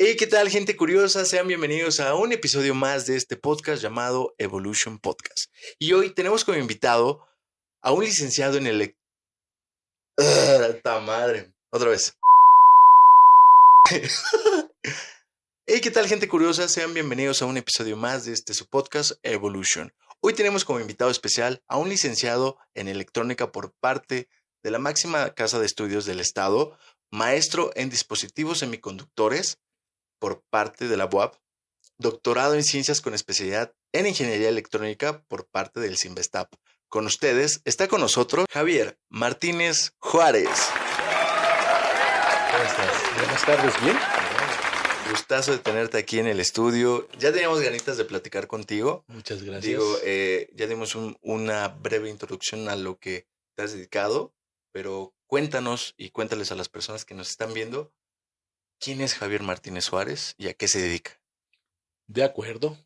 Hey, ¿qué tal, gente curiosa? Sean bienvenidos a un episodio más de este podcast llamado Evolution Podcast. Y hoy tenemos como invitado a un licenciado en ¡Ta madre! Otra vez. Hey, ¿qué tal, gente curiosa? Sean bienvenidos a un episodio más de su podcast Evolution. Hoy tenemos como invitado especial a un licenciado en electrónica por parte de la máxima casa de estudios del estado, maestro en dispositivos semiconductores por parte de la UAP, doctorado en ciencias con especialidad en ingeniería electrónica por parte del CINVESTAP. Con ustedes está con nosotros Javier Martínez Juárez. ¿Cómo estás? Buenas tardes, ¿bien? Gustazo de tenerte aquí en el estudio. Ya teníamos ganitas de platicar contigo. Muchas gracias. Digo, ya dimos una breve introducción a lo que te has dedicado, pero cuéntanos y cuéntales a las personas que nos están viendo, ¿quién es Javier Martínez Juárez y a qué se dedica? De acuerdo.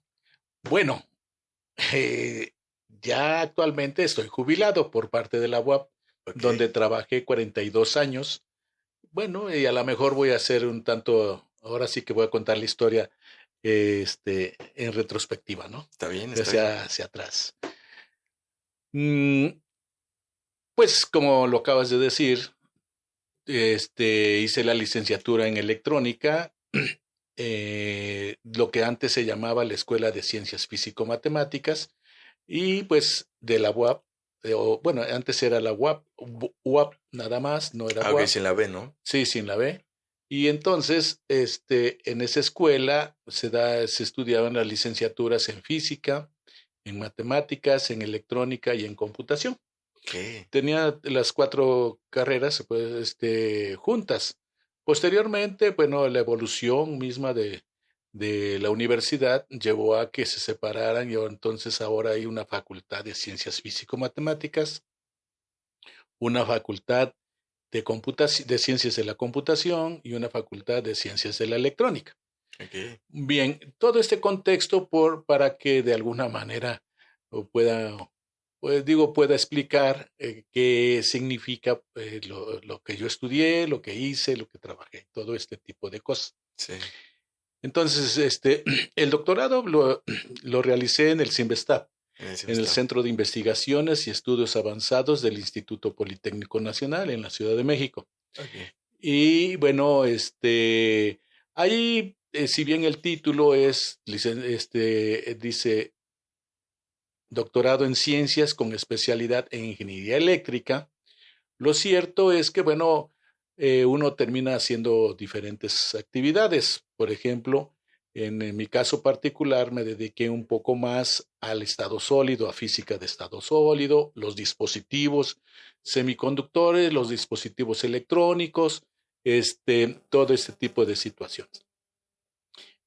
Bueno, ya actualmente estoy jubilado por parte de la UAP, donde trabajé 42 años. Bueno, y a lo mejor voy a hacer un tanto, ahora sí que voy a contar la historia en retrospectiva, ¿no? Está bien, Hacia atrás. Pues como lo acabas de decir, hice la licenciatura en electrónica, lo que antes se llamaba la Escuela de Ciencias Físico-Matemáticas, y pues de la UAP, bueno, antes era la UAP nada más, no era UAP. Ok, sin la B, ¿no? Sí, sin la B. Y entonces, en esa escuela se estudiaban las licenciaturas en física, en matemáticas, en electrónica y en computación. Okay. Tenía las 4 carreras pues, juntas. Posteriormente, bueno, la evolución misma de la universidad llevó a que se separaran y entonces ahora hay una facultad de ciencias físico-matemáticas, una facultad de ciencias de la computación y una facultad de ciencias de la electrónica. Okay. Bien, todo este contexto para que de alguna manera pueda explicar qué significa lo que yo estudié, lo que hice, lo que trabajé, todo este tipo de cosas. Sí. Entonces, el doctorado lo realicé en el CINVESTAP, en el Centro de Investigaciones y Estudios Avanzados del Instituto Politécnico Nacional en la Ciudad de México. Okay. Y bueno, ahí, si bien el título dice doctorado en ciencias con especialidad en ingeniería eléctrica, lo cierto es que, bueno, uno termina haciendo diferentes actividades. Por ejemplo, en mi caso particular me dediqué un poco más al estado sólido, a física de estado sólido, los dispositivos semiconductores, los dispositivos electrónicos, todo este tipo de situaciones.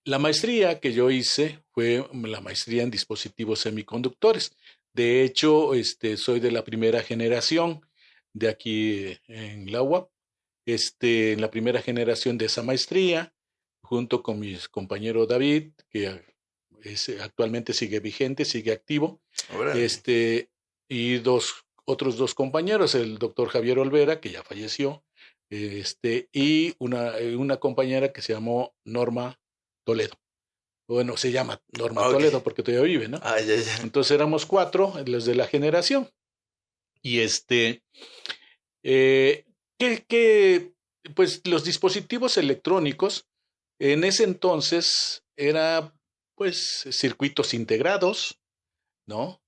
La maestría que yo hice fue la maestría en dispositivos semiconductores. De hecho, soy de la primera generación de aquí en la UAP, en la primera generación de esa maestría, junto con mi compañero David, que actualmente sigue vigente, sigue activo, y otros 2 compañeros, el doctor Javier Olvera, que ya falleció, y una compañera que se llamó Norma Toledo. Bueno, se llama Norma Toledo porque todavía vive, ¿no? Ya. Entonces éramos 4, los de la generación. Y pues los dispositivos electrónicos en ese entonces era pues circuitos integrados, ¿no?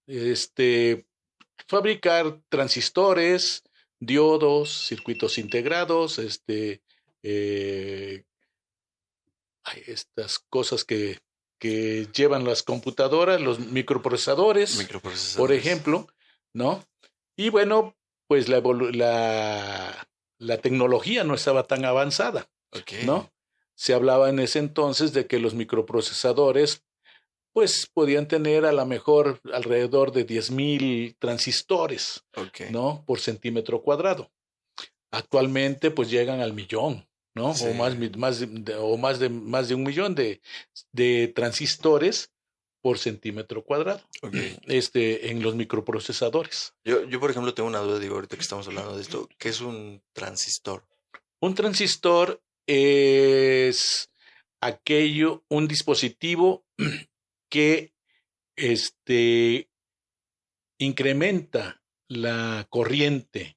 Fabricar transistores, diodos, circuitos integrados, estas cosas que llevan las computadoras, los microprocesadores, por ejemplo, ¿no? Y bueno, pues la tecnología no estaba tan avanzada, ¿no? Se hablaba en ese entonces de que los microprocesadores pues podían tener a lo mejor alrededor de 10,000 transistores, ¿no? Por centímetro cuadrado. Actualmente pues llegan al millón, ¿no? Sí. O más de 1,000,000 de transistores por centímetro cuadrado, en los microprocesadores. Yo, por ejemplo, tengo una duda, digo, ahorita que estamos hablando de esto, ¿qué es un transistor? Un transistor es un dispositivo que incrementa la corriente,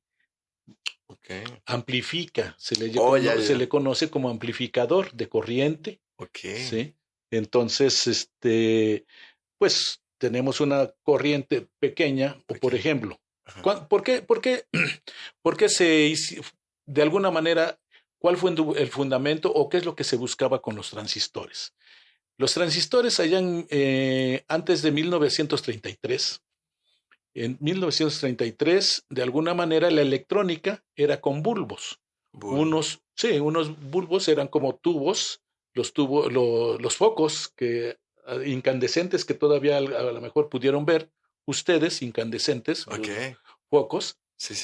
Okay. amplifica, se Ya. le conoce como amplificador de corriente, Okay. ¿sí? Entonces, pues tenemos una corriente pequeña, o por ejemplo, ¿por qué se hizo, de alguna manera, cuál fue el fundamento o qué es lo que se buscaba con los transistores? Los transistores antes de 1933, en 1933, de alguna manera la electrónica era con bulbos. Unos bulbos eran como tubos, los focos incandescentes que todavía a lo mejor pudieron ver ustedes, incandescentes, focos. Sí.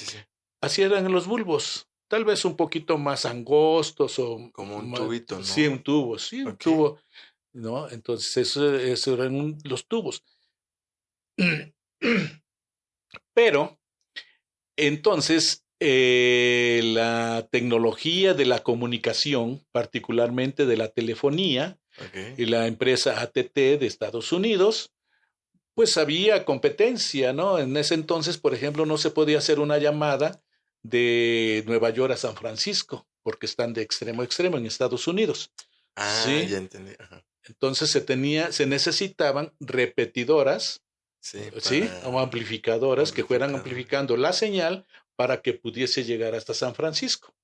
Así eran los bulbos, tal vez un poquito más angostos o como un tubito, ¿no? Sí, un tubo, ¿no? Entonces eso eran los tubos. Pero entonces la tecnología de la comunicación, particularmente de la telefonía, y la empresa AT&T de Estados Unidos, pues había competencia, ¿no? En ese entonces, por ejemplo, no se podía hacer una llamada de Nueva York a San Francisco, porque están de extremo a extremo en Estados Unidos. ¿Sí? Ya entendí. Ajá. Entonces se necesitaban repetidoras, ¿sí? O amplificadoras que fueran amplificando la señal para que pudiese llegar hasta San Francisco.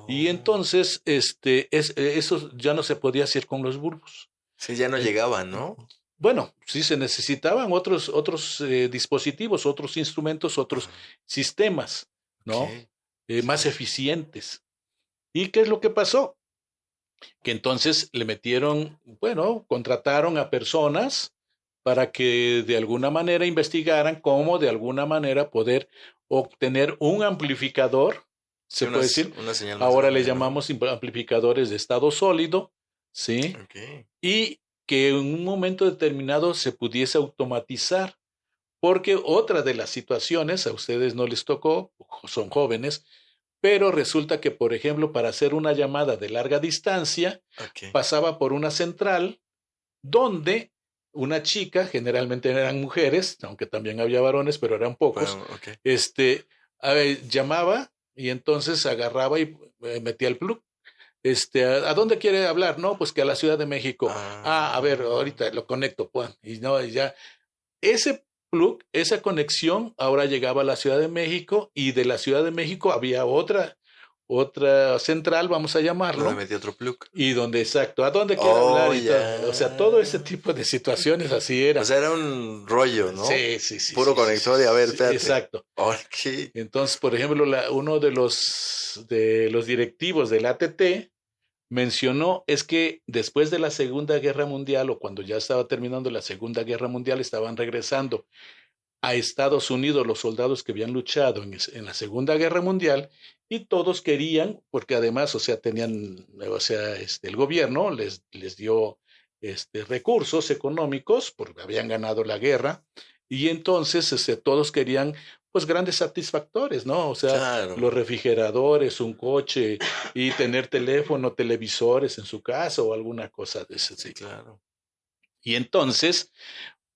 Y entonces eso ya no se podía hacer con los bulbos. Sí, ya no llegaban, ¿no? Bueno, sí se necesitaban otros dispositivos, otros instrumentos, otros sistemas, ¿no? Más eficientes. ¿Y qué es lo que pasó? Que entonces contrataron a personas para que de alguna manera investigaran cómo de alguna manera poder obtener un amplificador, se puede decir. Una señal más ahora grande, le llamamos, ¿no?, amplificadores de estado sólido, ¿sí? Y que en un momento determinado se pudiese automatizar, porque otra de las situaciones, a ustedes no les tocó, son jóvenes, pero resulta que, por ejemplo, para hacer una llamada de larga distancia, pasaba por una central donde una chica, generalmente eran mujeres, aunque también había varones, pero eran pocos, llamaba y entonces agarraba y metía el plug. ¿A dónde quiere hablar? No, pues que a la Ciudad de México. A ver, ahorita lo conecto, pues. Y no, ya. Ese plug, esa conexión, ahora llegaba a la Ciudad de México y de la Ciudad de México había otra central, vamos a llamarlo. Donde metí otro plug. Y donde, exacto, ¿a dónde quiere hablar? Y todo, o sea, todo ese tipo de situaciones así era. O sea, era un rollo, ¿no? Sí. Puro conector y a ver, espérate. Exacto. Entonces, por ejemplo, uno de los directivos del AT&T mencionó es que después de la Segunda Guerra Mundial, o cuando ya estaba terminando la Segunda Guerra Mundial, estaban regresando a Estados Unidos los soldados que habían luchado en la Segunda Guerra Mundial, y todos querían, porque además, o sea, tenían, o sea, el gobierno les dio recursos económicos porque habían ganado la guerra, y entonces todos querían pues grandes satisfactores, ¿no? O sea, claro, los refrigeradores, un coche y tener teléfono, televisores en su casa o alguna cosa de ese tipo. Claro. Y entonces,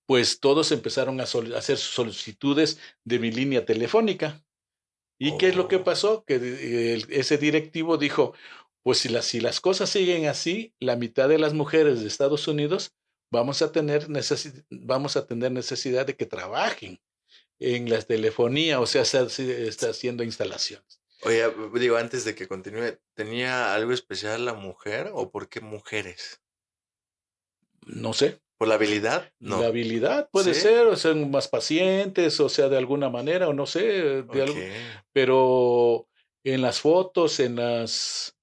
pues todos empezaron a hacer solicitudes de mi línea telefónica. ¿Y qué es lo que pasó? Que ese directivo dijo, pues si las cosas siguen así, la mitad de las mujeres de Estados Unidos vamos a tener necesidad de que trabajen en la telefonía, o sea, está haciendo instalaciones. Oye, digo, antes de que continúe, ¿tenía algo especial la mujer o por qué mujeres? No sé. ¿Por la habilidad? No. La habilidad puede ser, o sea, más pacientes, o sea, de alguna manera, o no sé, algo, pero en las fotos, los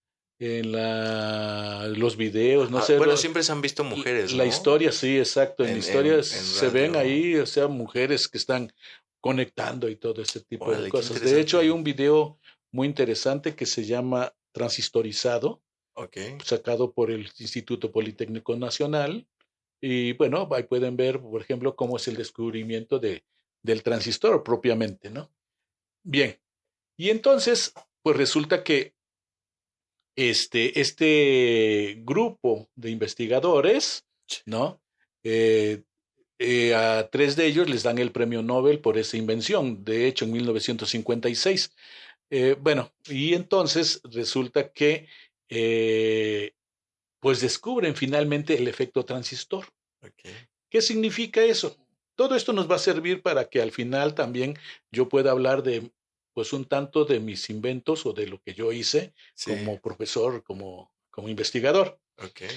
videos, no sé. Bueno, siempre se han visto mujeres, ¿no? La historia, sí, exacto. En la historia se ven ahí, o sea, mujeres que están conectando y todo ese tipo de cosas. De hecho, hay un video muy interesante que se llama Transistorizado, sacado por el Instituto Politécnico Nacional. Y bueno, ahí pueden ver, por ejemplo, cómo es el descubrimiento del transistor propiamente, ¿no? Bien. Y entonces, pues resulta que este grupo de investigadores, ¿no? A 3 de ellos les dan el premio Nobel por esa invención, de hecho en 1956. Bueno, y entonces resulta que pues descubren finalmente el efecto transistor. Okay. ¿Qué significa eso? Todo esto nos va a servir para que al final también yo pueda hablar de, pues un tanto de mis inventos o de lo que yo hice como profesor, como investigador. Okay.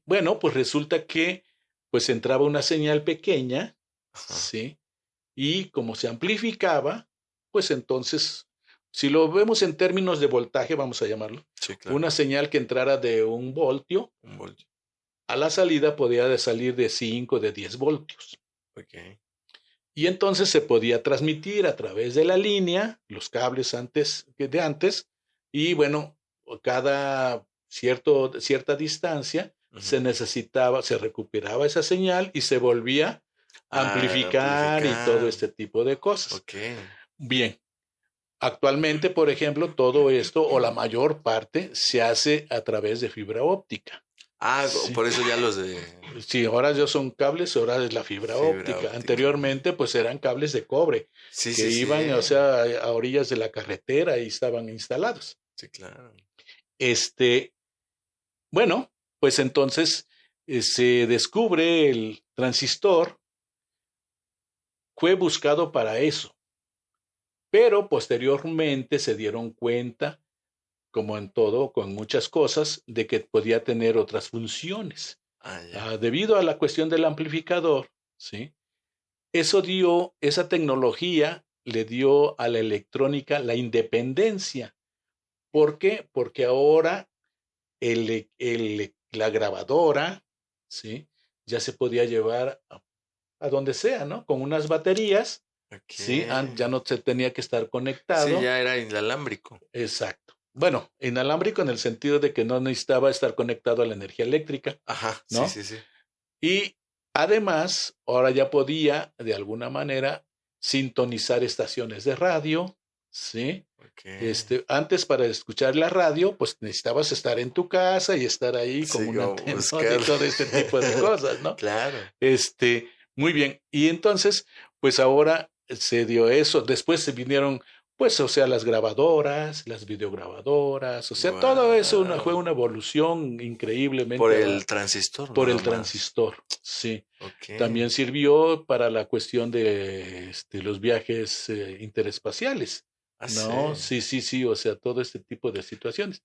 Bueno, pues resulta que pues entraba una señal pequeña, Ajá. ¿sí? Y como se amplificaba, pues entonces, si lo vemos en términos de voltaje, vamos a llamarlo, sí, claro. Una señal que entrara de 1 voltio, a la salida podía salir de 5, de 10 voltios. Okay. Y entonces se podía transmitir a través de la línea, los cables antes, y bueno, cada cierta distancia se recuperaba esa señal y se volvía a amplificar y todo este tipo de cosas. Okay. Bien, actualmente, por ejemplo, todo esto o la mayor parte se hace a través de fibra óptica. Sí. Por eso ya los de... Sí, ahora ya son cables, ahora es la fibra óptica. Anteriormente, pues eran cables de cobre que iban, o sea, a orillas de la carretera y estaban instalados. Sí, claro. Bueno, pues entonces se descubre el transistor, fue buscado para eso, pero posteriormente se dieron cuenta, como en todo, con muchas cosas, de que podía tener otras funciones. Debido a la cuestión del amplificador, ¿sí? Esa tecnología le dio a la electrónica la independencia. ¿Por qué? Porque ahora la grabadora, ¿sí? Ya se podía llevar a donde sea, ¿no? Con unas baterías, ¿sí? Ya no se tenía que estar conectado. Sí, ya era inalámbrico. Exacto. Bueno, inalámbrico en el sentido de que no necesitaba estar conectado a la energía eléctrica. Ajá, ¿no? Sí. Y además, ahora ya podía, de alguna manera, sintonizar estaciones de radio, ¿sí? Okay. Antes, para escuchar la radio, pues necesitabas estar en tu casa y estar ahí con un antenón y todo este tipo de cosas, ¿no? Claro. Muy bien. Y entonces, pues ahora se dio eso. Después se vinieron, pues, o sea, las grabadoras, las videograbadoras, o sea, todo eso fue una evolución increíblemente. Por el transistor, Por el transistor, sí. Okay. También sirvió para la cuestión de los viajes interespaciales, ¿no? Sí, o sea, todo este tipo de situaciones.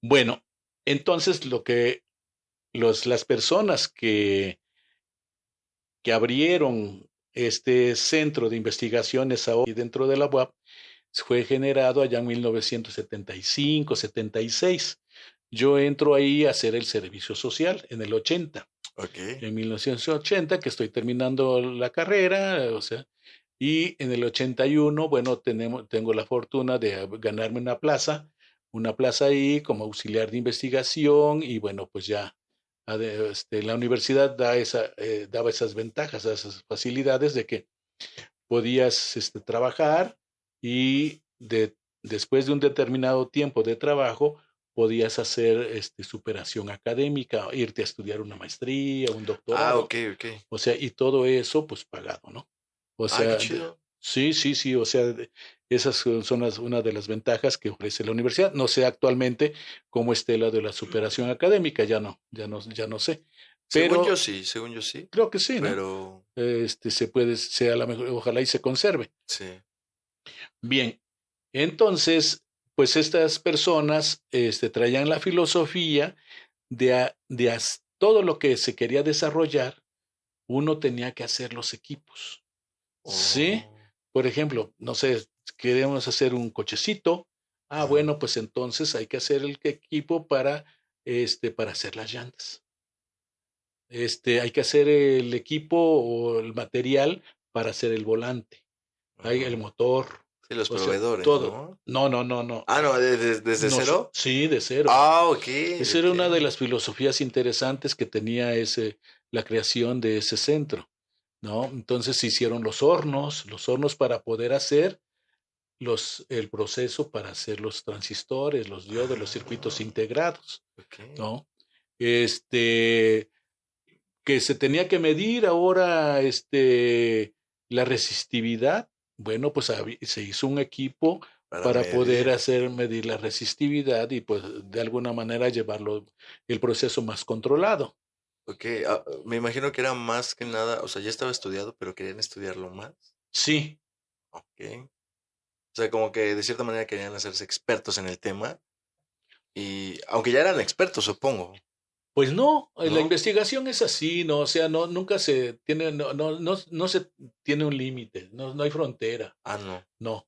Bueno, entonces las personas que abrieron este centro de investigaciones ahora dentro de la UAP fue generado allá en 1975, 76. Yo entro ahí a hacer el servicio social en el 80. Okay. En 1980, que estoy terminando la carrera, o sea, y en el 81, bueno, tengo la fortuna de ganarme una plaza ahí como auxiliar de investigación y bueno, pues ya la universidad daba esas ventajas, esas facilidades de que podías trabajar y después de un determinado tiempo de trabajo podías hacer superación académica, irte a estudiar una maestría, un doctorado. Okay. O sea, y todo eso pues pagado, ¿no? O sea, qué chido. Sí, o sea, esas son una de las ventajas que ofrece la universidad. No sé actualmente cómo esté la de la superación académica, ya no sé. Pero según yo sí. Creo que sí, ¿no? Pero sea la mejor, ojalá y se conserve. Sí. Bien, entonces, pues estas personas traían la filosofía de todo lo que se quería desarrollar, uno tenía que hacer los equipos. ¿Sí? Por ejemplo, no sé, queremos hacer un cochecito. Bueno, pues entonces hay que hacer el equipo para hacer las llantas. Hay que hacer el equipo o el material para hacer el volante. Hay el motor. Sí, los proveedores, todo. ¿no? No. No, ¿desde cero? Sí, de cero. Ok. Esa era una de las filosofías interesantes que tenía la creación de ese centro, ¿no? Entonces se hicieron los hornos para poder hacer el proceso para hacer los transistores, los diodos, los circuitos integrados, Ok. ¿no? Que se tenía que medir ahora la resistividad. Bueno, pues se hizo un equipo para poder medir la resistividad y pues de alguna manera llevarlo el proceso más controlado. Ok, me imagino que era más que nada, o sea, ya estaba estudiado, pero querían estudiarlo más. Sí, Ok. O sea, como que de cierta manera querían hacerse expertos en el tema. Y aunque ya eran expertos, supongo. pues no, la ¿No? investigación es así, ¿no? O sea, nunca se tiene, no se tiene un límite, no hay frontera, Ah, no. no.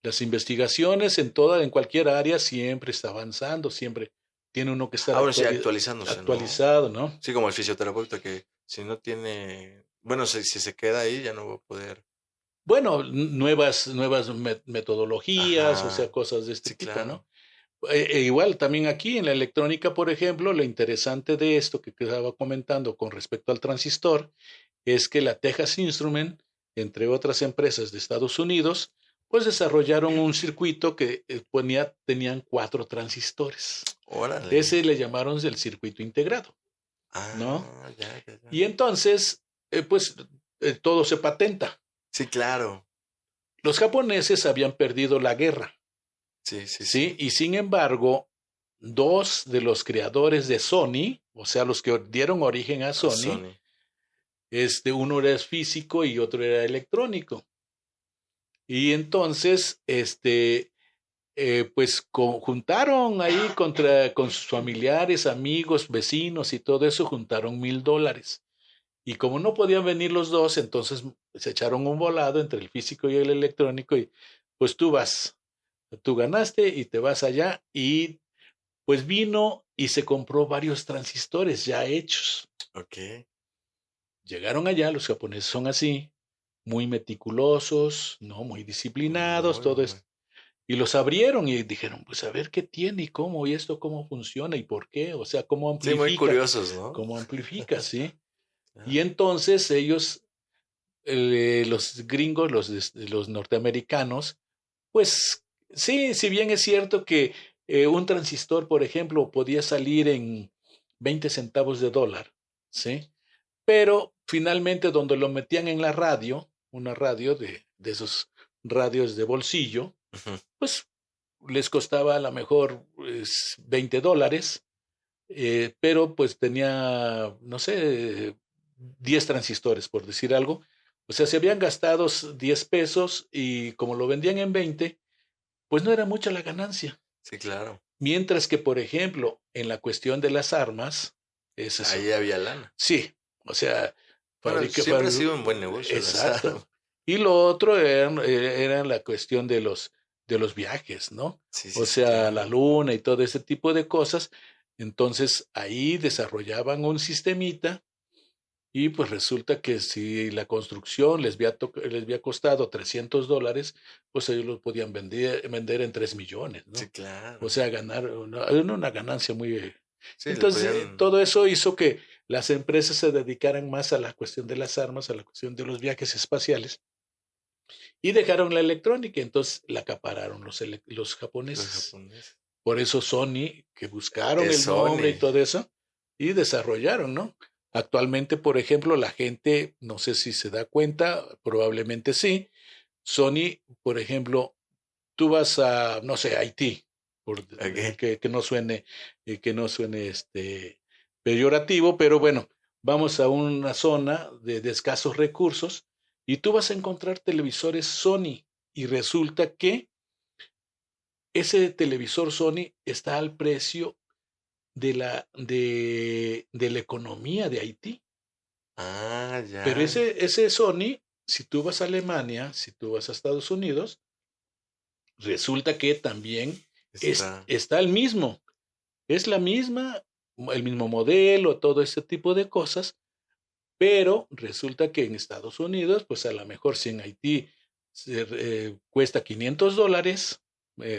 Las investigaciones en cualquier área siempre está avanzando, siempre tiene uno que estar Bueno, sí, actualizándose, ¿no? actualizado, ¿no? Sí, como el fisioterapeuta que si no tiene, bueno, si se queda ahí ya no va a poder. Bueno, nuevas metodologías, o sea, Ajá, cosas de este sí, tipo, claro. ¿no? Igual también aquí en la electrónica, por ejemplo, lo interesante de esto que estaba comentando con respecto al transistor es que la Texas Instrument, entre otras empresas de Estados Unidos, pues desarrollaron un circuito que tenían 4 transistores. Órale. Ese le llamaron el circuito integrado, ¿no? Ah, ya. Y entonces, todo se patenta. Sí, claro. Los japoneses habían perdido la guerra, Sí. ¿sí? Y sin embargo, 2 de los creadores de Sony, o sea, los que dieron origen a A Sony, Sony. uno era físico y otro era electrónico. Y entonces, pues juntaron ahí con sus familiares, amigos, vecinos y todo eso, juntaron $1,000. Y como no podían venir los dos, entonces se echaron un volado entre el físico y el electrónico y pues tú ganaste y te vas allá y pues vino y se compró varios transistores ya hechos. Ok. Llegaron allá, los japoneses son así, muy meticulosos, no muy disciplinados, todo Muy. esto. Y los abrieron y dijeron, pues a ver qué tiene y cómo, y esto cómo funciona y por qué, o sea, Sí, muy curiosos, ¿no? cómo amplifica, ¿sí? Y Claro. entonces ellos, los gringos, los norteamericanos, pues sí, si bien es cierto que un transistor, por ejemplo, podía salir en 20 centavos de dólar, ¿sí? Pero finalmente donde lo metían en la radio, una radio de esos radios de bolsillo, Ujú. pues les costaba a lo mejor $20, pero pues tenía, no sé, 10 transistores, por decir algo. O sea, se habían gastado 10 pesos y como lo vendían en 20, pues no era mucha la ganancia. Sí, claro. Mientras que, por ejemplo, en la cuestión de las armas, es eso. Ahí había lana. Sí, o sea, Bueno, fabrica, siempre ha fabrica, sido un buen negocio las exacto. armas. Y lo otro era la cuestión de los viajes, ¿no? O Sí, sea, la claro. luna y todo ese tipo de cosas. Entonces ahí desarrollaban un sistemita y pues resulta que si la construcción les había costado $300, pues ellos lo podían vender en 3 millones, Sí, ¿no? O claro. sea, ganar una ganancia muy. Sí, le Entonces, podían. todo eso hizo que las empresas se dedicaran más a la cuestión de las armas, a la cuestión de los viajes espaciales y dejaron la electrónica. Entonces la acapararon los Los japoneses. japoneses. Por eso Sony, que buscaron Es el nombre y Sony. todo eso, y desarrollaron, ¿no? Actualmente, por ejemplo, la gente, no sé si se da cuenta, probablemente sí. Sony, por ejemplo, tú vas a, no sé, Haití, Ok. que no suene peyorativo, pero bueno, vamos a una zona de escasos recursos y tú vas a encontrar televisores Sony y resulta que ese televisor Sony está al precio de la economía de Haití. Ah, Pero ya. ese Sony, si tú vas a Alemania, si tú vas a Estados Unidos, resulta que también Está. está el mismo. Es el mismo modelo, todo ese tipo de cosas, pero resulta que en Estados Unidos, pues a lo mejor si en Haití cuesta $500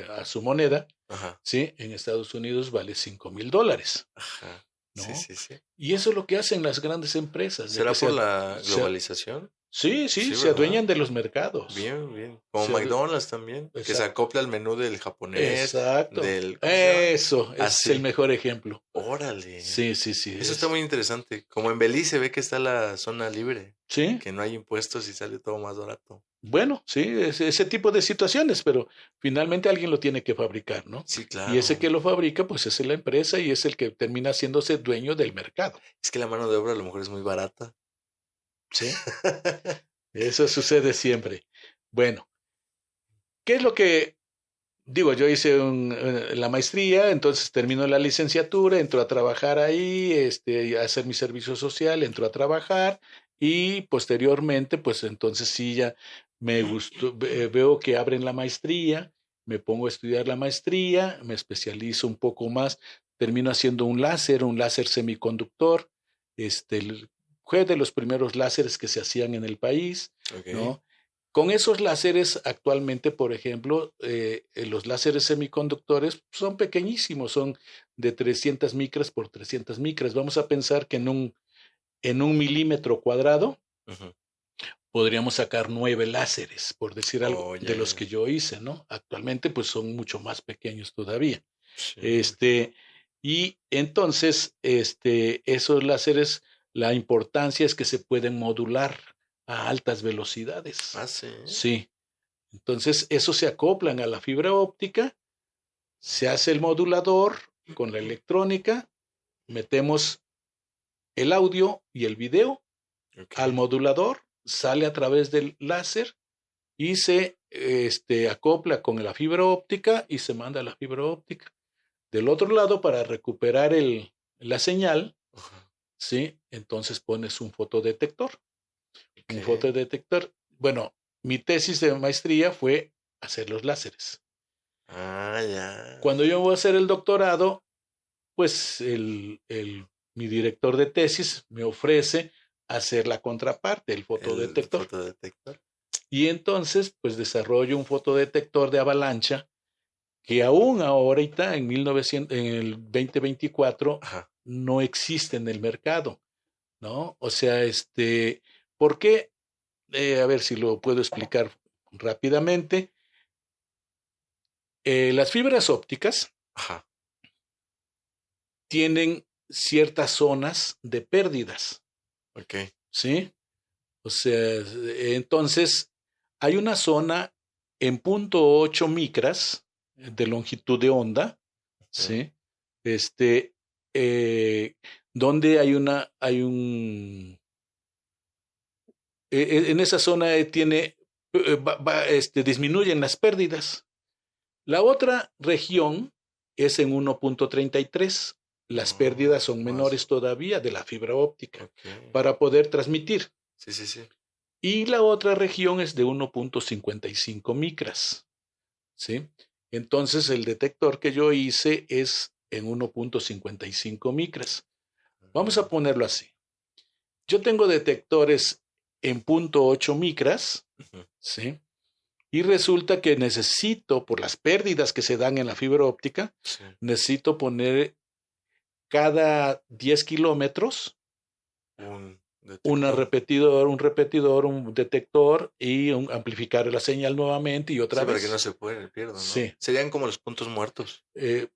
a su moneda, Ajá. ¿sí? En Estados Unidos vale $5,000, Ajá. ¿no? Sí. Y eso es lo que hacen las grandes empresas, de que ¿Será por la globalización? Sí, Sí, se ¿verdad? adueñan de los mercados. Bien, bien. Como Se adu- McDonald's también, que se Exacto. acopla al menú del japonés, Exacto. del, ¿cómo se llama? Eso es el Así. mejor ejemplo. Órale. Sí, sí, sí. Eso está muy interesante. Como en Belice se ve que está la zona libre, Sí, que no hay impuestos y sale todo más barato. bueno, sí, ese tipo de situaciones, pero finalmente alguien lo tiene que fabricar, ¿no? Sí, Y ese claro. que lo fabrica, pues es la empresa y es el que termina haciéndose dueño del mercado. Es que la mano de obra a lo mejor es muy barata. Sí, eso sucede siempre. Bueno, ¿qué es lo que digo? Yo hice la maestría, entonces termino la licenciatura, entro a trabajar ahí, a hacer mi servicio social, entro a trabajar y posteriormente, pues entonces sí ya me gustó, veo que abren la maestría, me pongo a estudiar la maestría, me especializo un poco más, termino haciendo un láser semiconductor, fue de los primeros láseres que se hacían en el país, Ok. ¿no? Con esos láseres, actualmente, por ejemplo, los láseres semiconductores son pequeñísimos, son de 300 micras por 300 micras. Vamos a pensar que en un milímetro cuadrado Ujú. podríamos sacar 9 láseres, por decir algo, Oh, ya, de los ya. que yo hice, ¿no? Actualmente, pues son mucho más pequeños todavía. Sí, me imagino. Este, y entonces, esos láseres, la importancia es que se pueden modular a altas velocidades. Ah, sí. Sí. Entonces, eso se acoplan a la fibra óptica, se hace el modulador con la electrónica, metemos el audio y el video Ok. al modulador, sale a través del láser y se acopla con la fibra óptica y se manda a la fibra óptica. Del otro lado, para recuperar la señal, Ajá. ¿sí? Entonces pones un fotodetector. Ok. Un fotodetector. Bueno, mi tesis de maestría fue hacer los láseres. Ah, ya. Cuando yo voy a hacer el doctorado, pues mi director de tesis me ofrece hacer la contraparte, el El fotodetector. fotodetector. Y entonces, pues desarrollo un fotodetector de avalancha que aún ahorita, en el 2024, Ajá. no existe en el mercado, ¿no? O sea, ¿por qué? A ver si lo puedo explicar rápidamente. Las fibras ópticas Ajá. tienen ciertas zonas de pérdidas, Ok. ¿sí? O sea, entonces hay una zona en 0.8 micras de longitud de onda, Ok. ¿sí? Este, eh, donde en esa zona disminuyen las pérdidas. La otra región es en 1.33. Las Oh, pérdidas son más. menores todavía de la fibra óptica Ok. para poder transmitir. Sí, sí, sí. Y la otra región es de 1.55 micras, ¿sí? Entonces el detector que yo hice es en 1.55 micras. Vamos a ponerlo así. Yo tengo detectores en 0.8 micras, Ujú. ¿sí? Y resulta que necesito, por las pérdidas que se dan en la fibra óptica, Sí. necesito poner cada 10 kilómetros Un detector. un detector y amplificar la señal nuevamente y otra Sí, para que no vez. se pierda, ¿no? Sí. Serían como los puntos muertos. Eh,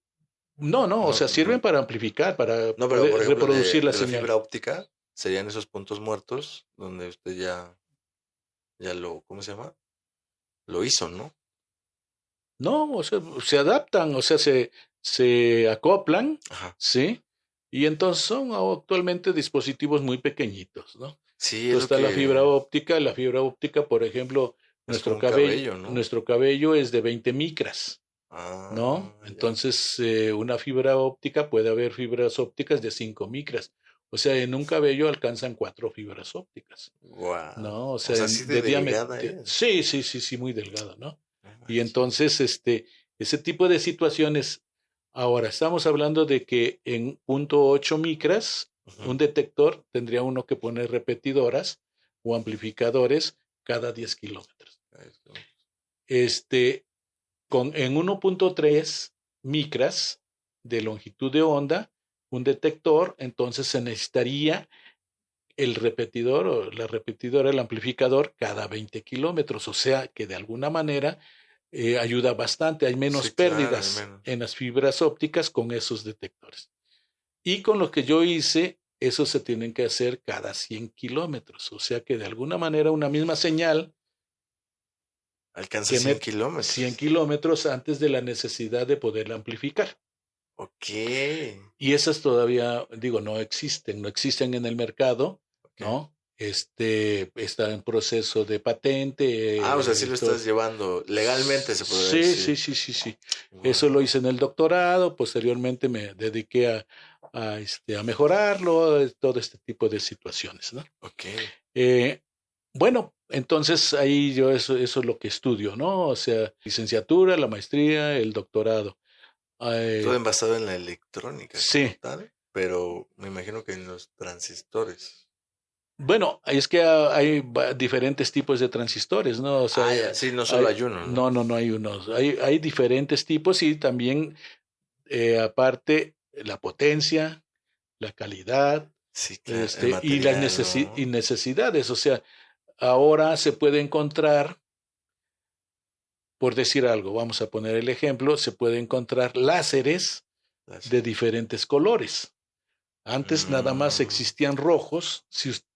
no, o No, sea, sirven no. para amplificar, para No, pero por poder ejemplo, reproducir la de la señal. fibra óptica, serían esos puntos muertos donde usted ya lo, ¿cómo se llama? Lo hizo, ¿no? No, o sea, se adaptan, o sea, se acoplan, Ajá. ¿sí? Y entonces son actualmente dispositivos muy pequeñitos, ¿no? Sí, es Entonces lo está que la fibra óptica, por ejemplo, es como un cabello, ¿no? nuestro cabello es de 20 micras, ¿no? Ah, ya. Entonces, una fibra óptica, puede haber fibras ópticas de 5 micras. O sea, en un cabello alcanzan 4 fibras ópticas, Wow. ¿no? O O sea, sea, así de de diámetro. delgada es. Sí, sí, sí, sí, muy delgada, ¿no? No Y manches. entonces, ese tipo de situaciones, ahora estamos hablando de que en 0.8 micras, Ujú. un detector tendría uno que poner repetidoras o amplificadores cada 10 kilómetros. Este, en 1.3 micras de longitud de onda, un detector, entonces se necesitaría el repetidor o la repetidora, el amplificador, cada 20 kilómetros. O sea que de alguna manera ayuda bastante. Hay menos Sí, claro, al pérdidas menos. en las fibras ópticas con esos detectores. Y con lo que yo hice, eso se tienen que hacer cada 100 kilómetros. O sea que de alguna manera una misma señal Alcanza que 100 mete 100 kilómetros. kilómetros antes de la necesidad de poderla amplificar. Ok. Y esas todavía, digo, no existen en el mercado, Ok. ¿no? Está en proceso de patente, O sea, sí lo estás todo. llevando legalmente, se podría Sí, sí, decir. sí, sí, sí. Eso lo Wow. hice en el doctorado, posteriormente me dediqué a mejorarlo, todo este tipo de situaciones, ¿no? Ok. Eh, bueno, entonces ahí yo eso es lo que estudio, ¿no? O sea, licenciatura, la maestría, el doctorado. Todo Eh, basado en la electrónica como sí, tal, pero me imagino que en los transistores. bueno, es que hay diferentes tipos de transistores, ¿no? O sea, Ya, sí, no solo hay uno, ¿no? no hay unos, hay diferentes tipos y también, aparte, la potencia, la calidad, Sí, claro, el y las material, y ¿no? necesidades. O sea, ahora se puede encontrar, por decir algo, vamos a poner el ejemplo, se puede encontrar láseres de Las- diferentes colores. Antes nada más Mm, existían rojos.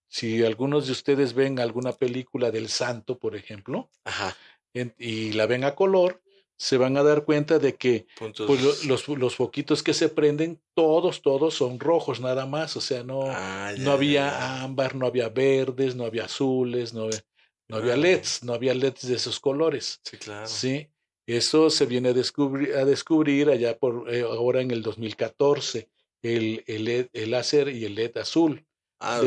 Si algunos de ustedes ven alguna película del Santo, por ejemplo, ajá, y la ven a color, se van a dar cuenta de que pues, puntos. los foquitos que se prenden, todos son rojos nada más. O sea, no Ya, ya, ya. había ámbar, no había verdes, no había azules, no había Órale. LEDs, no había LEDs de esos colores. Sí, claro. Sí, eso se viene a descubrir allá ahora en el 2014, el láser y el LED azul.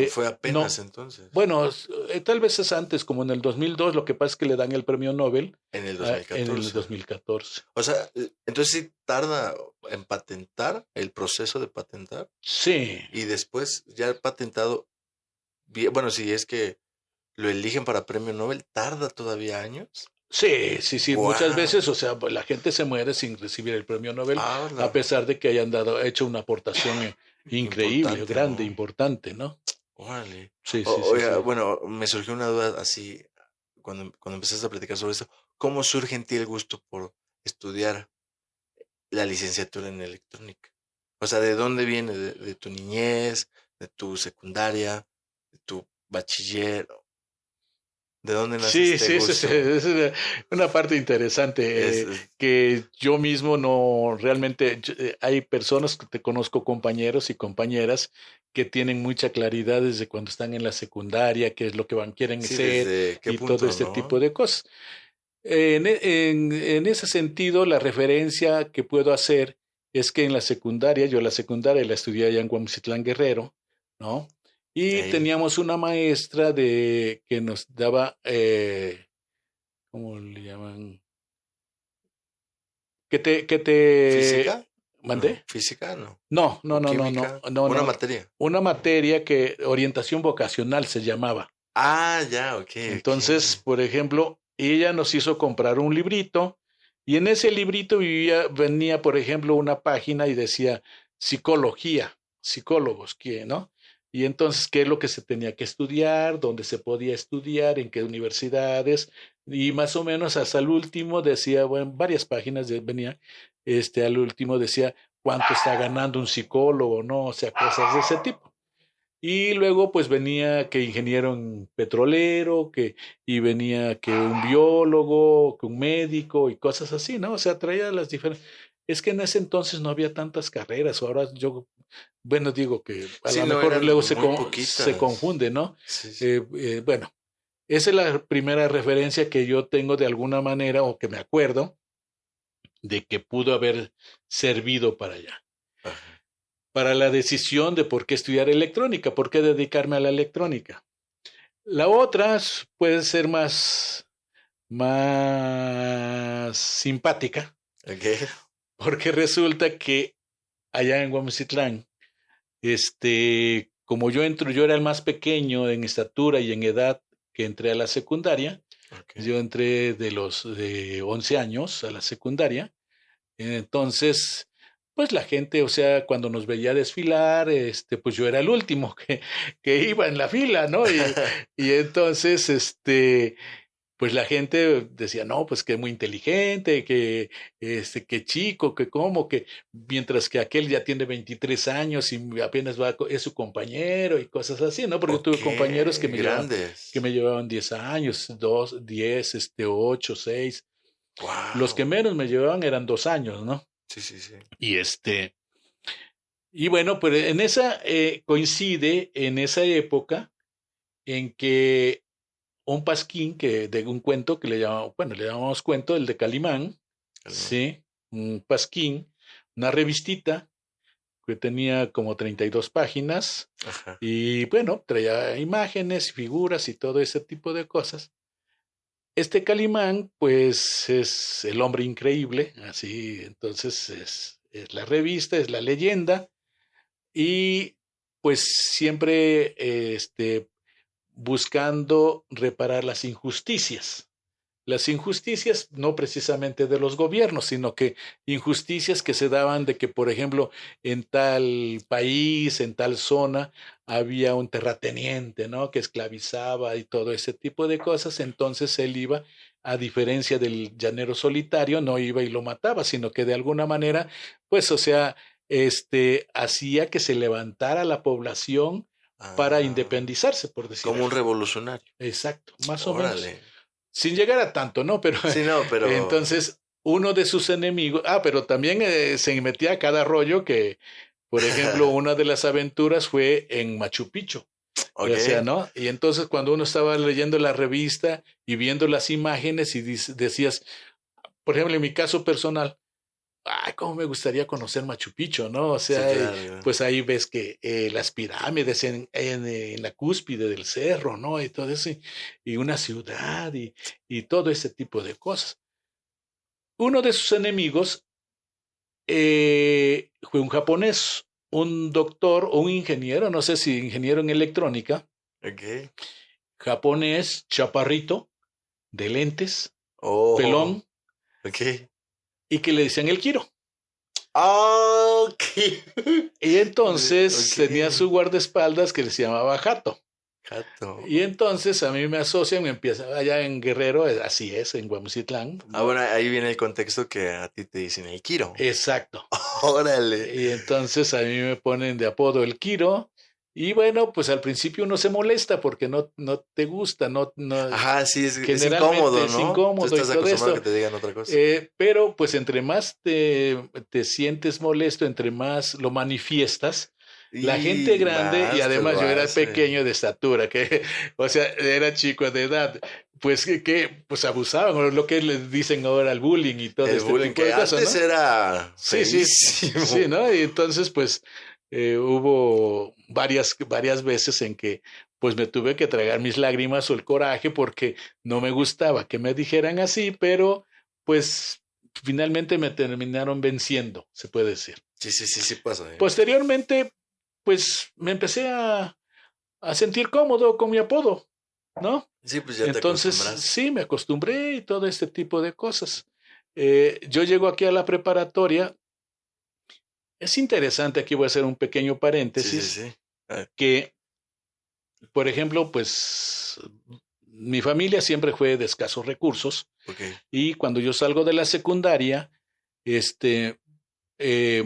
Fue apenas No, entonces, bueno, tal vez es antes, como en el 2002. Lo que pasa es que le dan el premio Nobel en el dos mil en el catorce 2014. O sea, entonces sí tarda en patentar, el proceso de patentar, Sí, y después ya patentado, bueno, si es que lo eligen para premio Nobel, tarda todavía años. sí, muchas ¡Guau! veces, o sea, pues, la gente se muere sin recibir el premio Nobel, a Habla, pesar de que hayan hecho una aportación increíble, importante, grande, ¿no? importante, ¿no? Órale. Sí, sí, sí, Oiga, sí. bueno, me surgió una duda así cuando empezaste a platicar sobre esto. ¿Cómo surge en ti el gusto por estudiar la licenciatura en electrónica? O sea, ¿de dónde viene? ¿De tu niñez? ¿De tu secundaria? ¿De tu bachiller? ¿De dónde nace Sí, este sí, gusto? es una parte interesante, Es- que yo mismo no realmente, hay personas que te conozco, compañeros y compañeras, que tienen mucha claridad desde cuando están en la secundaria, qué es lo que quieren sí, ser ¿desde qué y todo punto, este tipo no? de cosas. En ese sentido, la referencia que puedo hacer es que en la secundaria, yo la secundaria la estudié allá en Guamcitlán Guerrero, ¿no? Y Ey, teníamos una maestra que nos daba, ¿cómo le llaman? Que te ¿física? No, mandé. física no. No, ¿O química? Una no. materia. Una materia que orientación vocacional se llamaba. Ya, ok, ok. Entonces, por ejemplo, ella nos hizo comprar un librito y en ese librito venía, por ejemplo, una página y decía psicología, psicólogos, ¿qué, no? Y entonces, ¿qué es lo que se tenía que estudiar? ¿Dónde se podía estudiar? ¿En qué universidades? Y más o menos hasta el último decía, bueno, varias páginas venía, al último decía cuánto está ganando un psicólogo, ¿no? O sea, cosas de ese tipo. Y luego pues venía que ingeniero en petrolero, y venía que un biólogo, que un médico y cosas así, ¿no? O sea, traía las diferentes. Es que en ese entonces no había tantas carreras. Ahora yo, bueno, digo que a Sí, lo no, mejor eran luego muy se poquitas. confunde, ¿no? Sí, sí. Bueno, esa es la primera referencia que yo tengo de alguna manera, o que me acuerdo de que pudo haber servido para allá, Ajá. para la decisión de por qué estudiar electrónica, por qué dedicarme a la electrónica. La otra puede ser más simpática, Ok. porque resulta que allá en Guamicitlán, como yo era el más pequeño en estatura y en edad que entré a la secundaria. Ok. Yo entré de 11 años a la secundaria. Entonces, pues la gente, o sea, cuando nos veía desfilar, pues yo era el último que iba en la fila, ¿no? Y entonces, pues la gente decía, no, pues que muy inteligente, que chico, que cómo, que mientras que aquel ya tiene 23 años y apenas es su compañero y cosas así, ¿no? Porque yo tuve Ok, compañeros que grandes. me llevaban 10 años, 2, 10, 8, 6. Los que Wow. menos me llevaban eran 2 años, ¿no? Sí, sí, sí. Y y bueno, pues en esa, coincide en esa época en que un pasquín de un cuento que le llamamos cuento, el de Calimán, Calma. sí, un pasquín, una revistita que tenía como 32 páginas Ajá. y bueno, traía imágenes, figuras y todo ese tipo de cosas. Este Calimán, pues es el hombre increíble, así, entonces es la revista, es la leyenda y pues siempre buscando reparar las injusticias no precisamente de los gobiernos, sino que injusticias que se daban de que, por ejemplo, en tal país, en tal zona, había un terrateniente, ¿no? Que esclavizaba y todo ese tipo de cosas, entonces él iba, a diferencia del llanero solitario, no iba y lo mataba, sino que de alguna manera, pues, o sea, hacía que se levantara la población para Ah, independizarse, por decir como un algo. revolucionario. Exacto, más o menos. Órale. Sin llegar a tanto, ¿no? Pero Sí, no, pero. entonces uno de sus enemigos, pero también se metía a cada rollo que, por ejemplo, una de las aventuras fue en Machu Picchu. O sea, Ok. ¿no? Y entonces cuando uno estaba leyendo la revista y viendo las imágenes y decías, por ejemplo, en mi caso personal, ay, cómo me gustaría conocer Machu Picchu, ¿no? O Sí, sea, claro. pues ahí ves que las pirámides en la cúspide del cerro, ¿no? Y todo eso, y una ciudad y todo ese tipo de cosas. Uno de sus enemigos fue un japonés, un doctor o un ingeniero, no sé si ingeniero en electrónica, Ok. japonés, chaparrito, de lentes, Oh, pelón, ok. y que le decían el Kiro. Ah, ok. Y entonces Ok. tenía su guardaespaldas que se llamaba Jato. Jato. Y entonces a mí me asocian, me empiezan allá en Guerrero, así es, en Guamucitlán, Ah, ¿no? bueno, ahí viene el contexto que a ti te dicen el Kiro. Exacto. Órale. Y entonces a mí me ponen de apodo el Kiro. Y bueno, pues al principio uno se molesta porque no te gusta, no, Ajá, sí, es generalmente incómodo, es ¿no? Tú incómodo y estás todo acostumbrado a que esto. te digan otra cosa. Pero pues entre más te sientes molesto, entre más lo manifiestas, la gente Y grande, y más te además lo yo era hace. pequeño de estatura, o sea, era chico de edad, pues pues abusaban, o lo que les dicen ahora al bullying y todo El este bullying tipo que de cosas, antes ¿no? era Sí, sí, sí, feísimo. ¿no? Y entonces, pues, hubo varias veces en que, pues, me tuve que tragar mis lágrimas o el coraje porque no me gustaba que me dijeran así, pero, pues, finalmente me terminaron venciendo, se puede decir. Sí, sí, sí, sí pasa, ¿eh? Posteriormente, pues, me empecé a sentir cómodo con mi apodo, ¿no? Sí, pues ya te Entonces, acostumbras. sí, me acostumbré y todo este tipo de cosas. Yo llego aquí a la preparatoria. Es interesante, aquí voy a hacer un pequeño Sí, sí, paréntesis, sí. Ah, que, por ejemplo, pues mi familia siempre fue de escasos recursos ok. y cuando yo salgo de la secundaria, este, eh,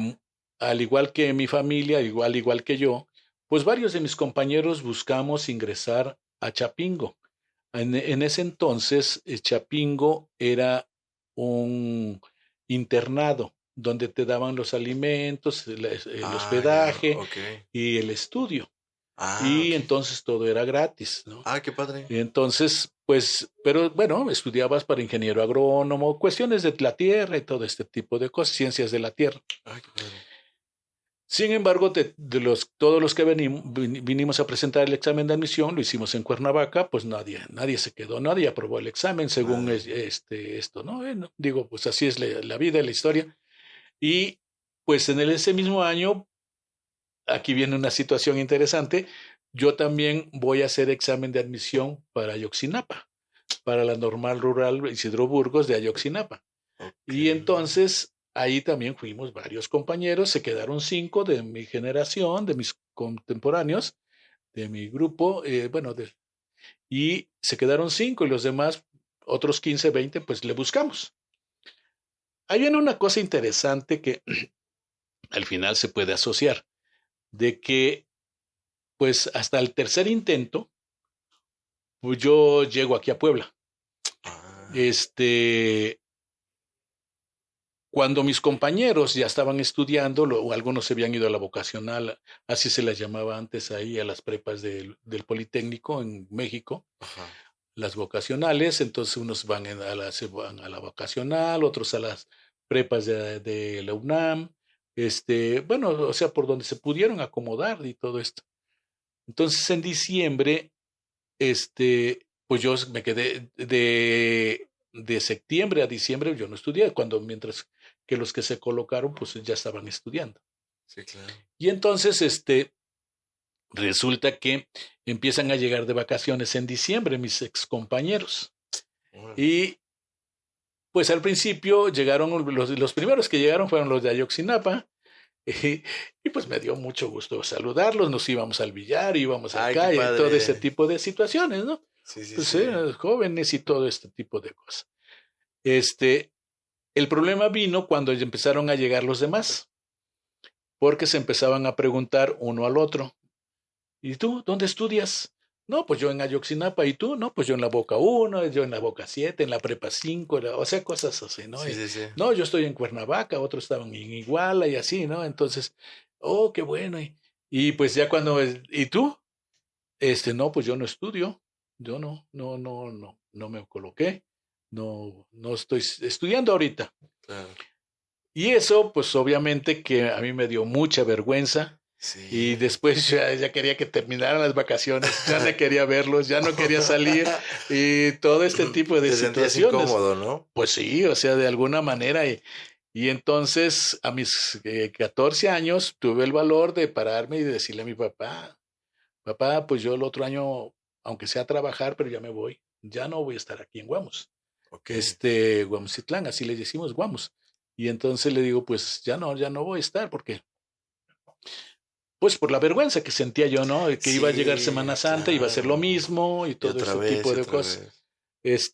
al igual que mi familia, igual que yo, pues varios de mis compañeros buscamos ingresar a Chapingo. En ese entonces, Chapingo era un internado donde te daban los alimentos, el Ah, ya, hospedaje ok. y el estudio. Ah, Y ok. entonces todo era gratis, ¿no? Ah, qué padre. Y entonces, pues, pero bueno, estudiabas para ingeniero agrónomo, cuestiones de la tierra y todo este tipo de cosas, ciencias de la tierra. Ah, qué padre. Sin embargo, todos los que vinimos a presentar el examen de admisión, lo hicimos en Cuernavaca, pues nadie se quedó, nadie aprobó el examen según Madre. esto, ¿no? Digo, pues así es la vida y la historia. Y pues ese mismo año, aquí viene una situación interesante, yo también voy a hacer examen de admisión para Ayotzinapa, para la normal rural Isidro Burgos de Ayotzinapa. Ok. Y entonces ahí también fuimos varios compañeros, se quedaron 5 de mi generación, de mis contemporáneos, de mi grupo, y se quedaron 5 y los demás, otros 15, 20, pues le buscamos. Ahí viene una cosa interesante que al final se puede asociar, de que pues hasta el tercer intento, pues yo llego aquí a Puebla. Ah, Cuando mis compañeros ya estaban estudiando, o algunos se habían ido a la vocacional, así se las llamaba antes ahí a las prepas del Politécnico en México, ajá. las vocacionales, entonces unos se van a la vocacional, otros a las prepas de la UNAM, o sea, por donde se pudieron acomodar y todo esto. Entonces en diciembre, pues yo me quedé de septiembre a diciembre, yo no estudié, mientras que los que se colocaron, pues ya estaban estudiando. Sí, claro. Y entonces, resulta que empiezan a llegar de vacaciones en diciembre mis excompañeros. Órale. Y pues al principio llegaron, los primeros que llegaron fueron los de Ayotzinapa. Y pues me dio mucho gusto saludarlos, nos íbamos al billar, íbamos Ay, acá qué y todo ese padre. tipo de situaciones, ¿no? Sí, sí, Pues sí. jóvenes y todo este tipo de cosas. El problema vino cuando empezaron a llegar los demás, porque se empezaban a preguntar uno al otro. ¿Y tú dónde estudias? No, pues yo en Ayotzinapa. ¿Y tú? No, pues yo en la Boca 1, yo en la Boca 7, en la Prepa 5, o sea, cosas así, ¿no? Sí, sí, sí. No, yo estoy en Cuernavaca, otros estaban en Iguala y así, ¿no? Entonces, oh, qué bueno. Y pues ya cuando, ¿y tú? No, pues yo no estudio, yo no me coloqué, no estoy estudiando ahorita. Claro. Y eso, pues obviamente que a mí me dio mucha vergüenza y Sí. después ya quería que terminaran las vacaciones, ya no quería verlos, ya no quería salir y todo este tipo de Te sentías situaciones. incómodo, ¿no? Pues sí, o sea, de alguna manera. Y entonces a mis 14 años tuve el valor de pararme y decirle a mi papá, pues yo el otro año, aunque sea a trabajar, pero ya me voy, ya no voy a estar aquí en Guamos. Ok. Guamositlán, así le decimos Guamos. Y entonces le digo, pues ya no voy a estar porque, pues por la vergüenza que sentía yo, ¿no? Que iba a llegar Sí, Semana Santa, iba a ser lo claro. mismo y todo este tipo Y de otra cosas. vez.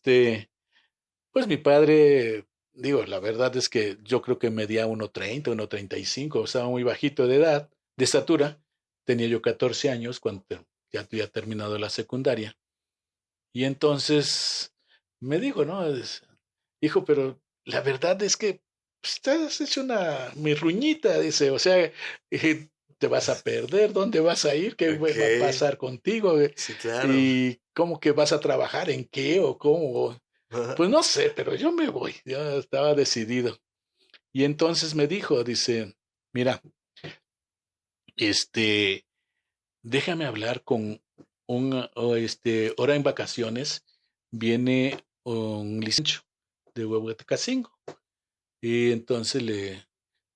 Pues mi padre, digo, la verdad es que yo creo que medía 1,30, 1,35, estaba muy bajito de edad, de estatura. Tenía yo 14 años cuando ya había terminado la secundaria. Y entonces me dijo, ¿no? Hijo, pero la verdad es que estás hecho una mirruñita, dice, o sea, te vas a perder, ¿dónde vas a ir? ¿Qué Ok. va a pasar contigo? Sí, claro. ¿Y cómo que vas a trabajar en qué o cómo? Pues no sé, pero yo me voy, ya estaba decidido. Y entonces me dijo, dice, mira, este, déjame hablar con ahora en vacaciones viene un licenciado de Huehuetecacingo. Y entonces le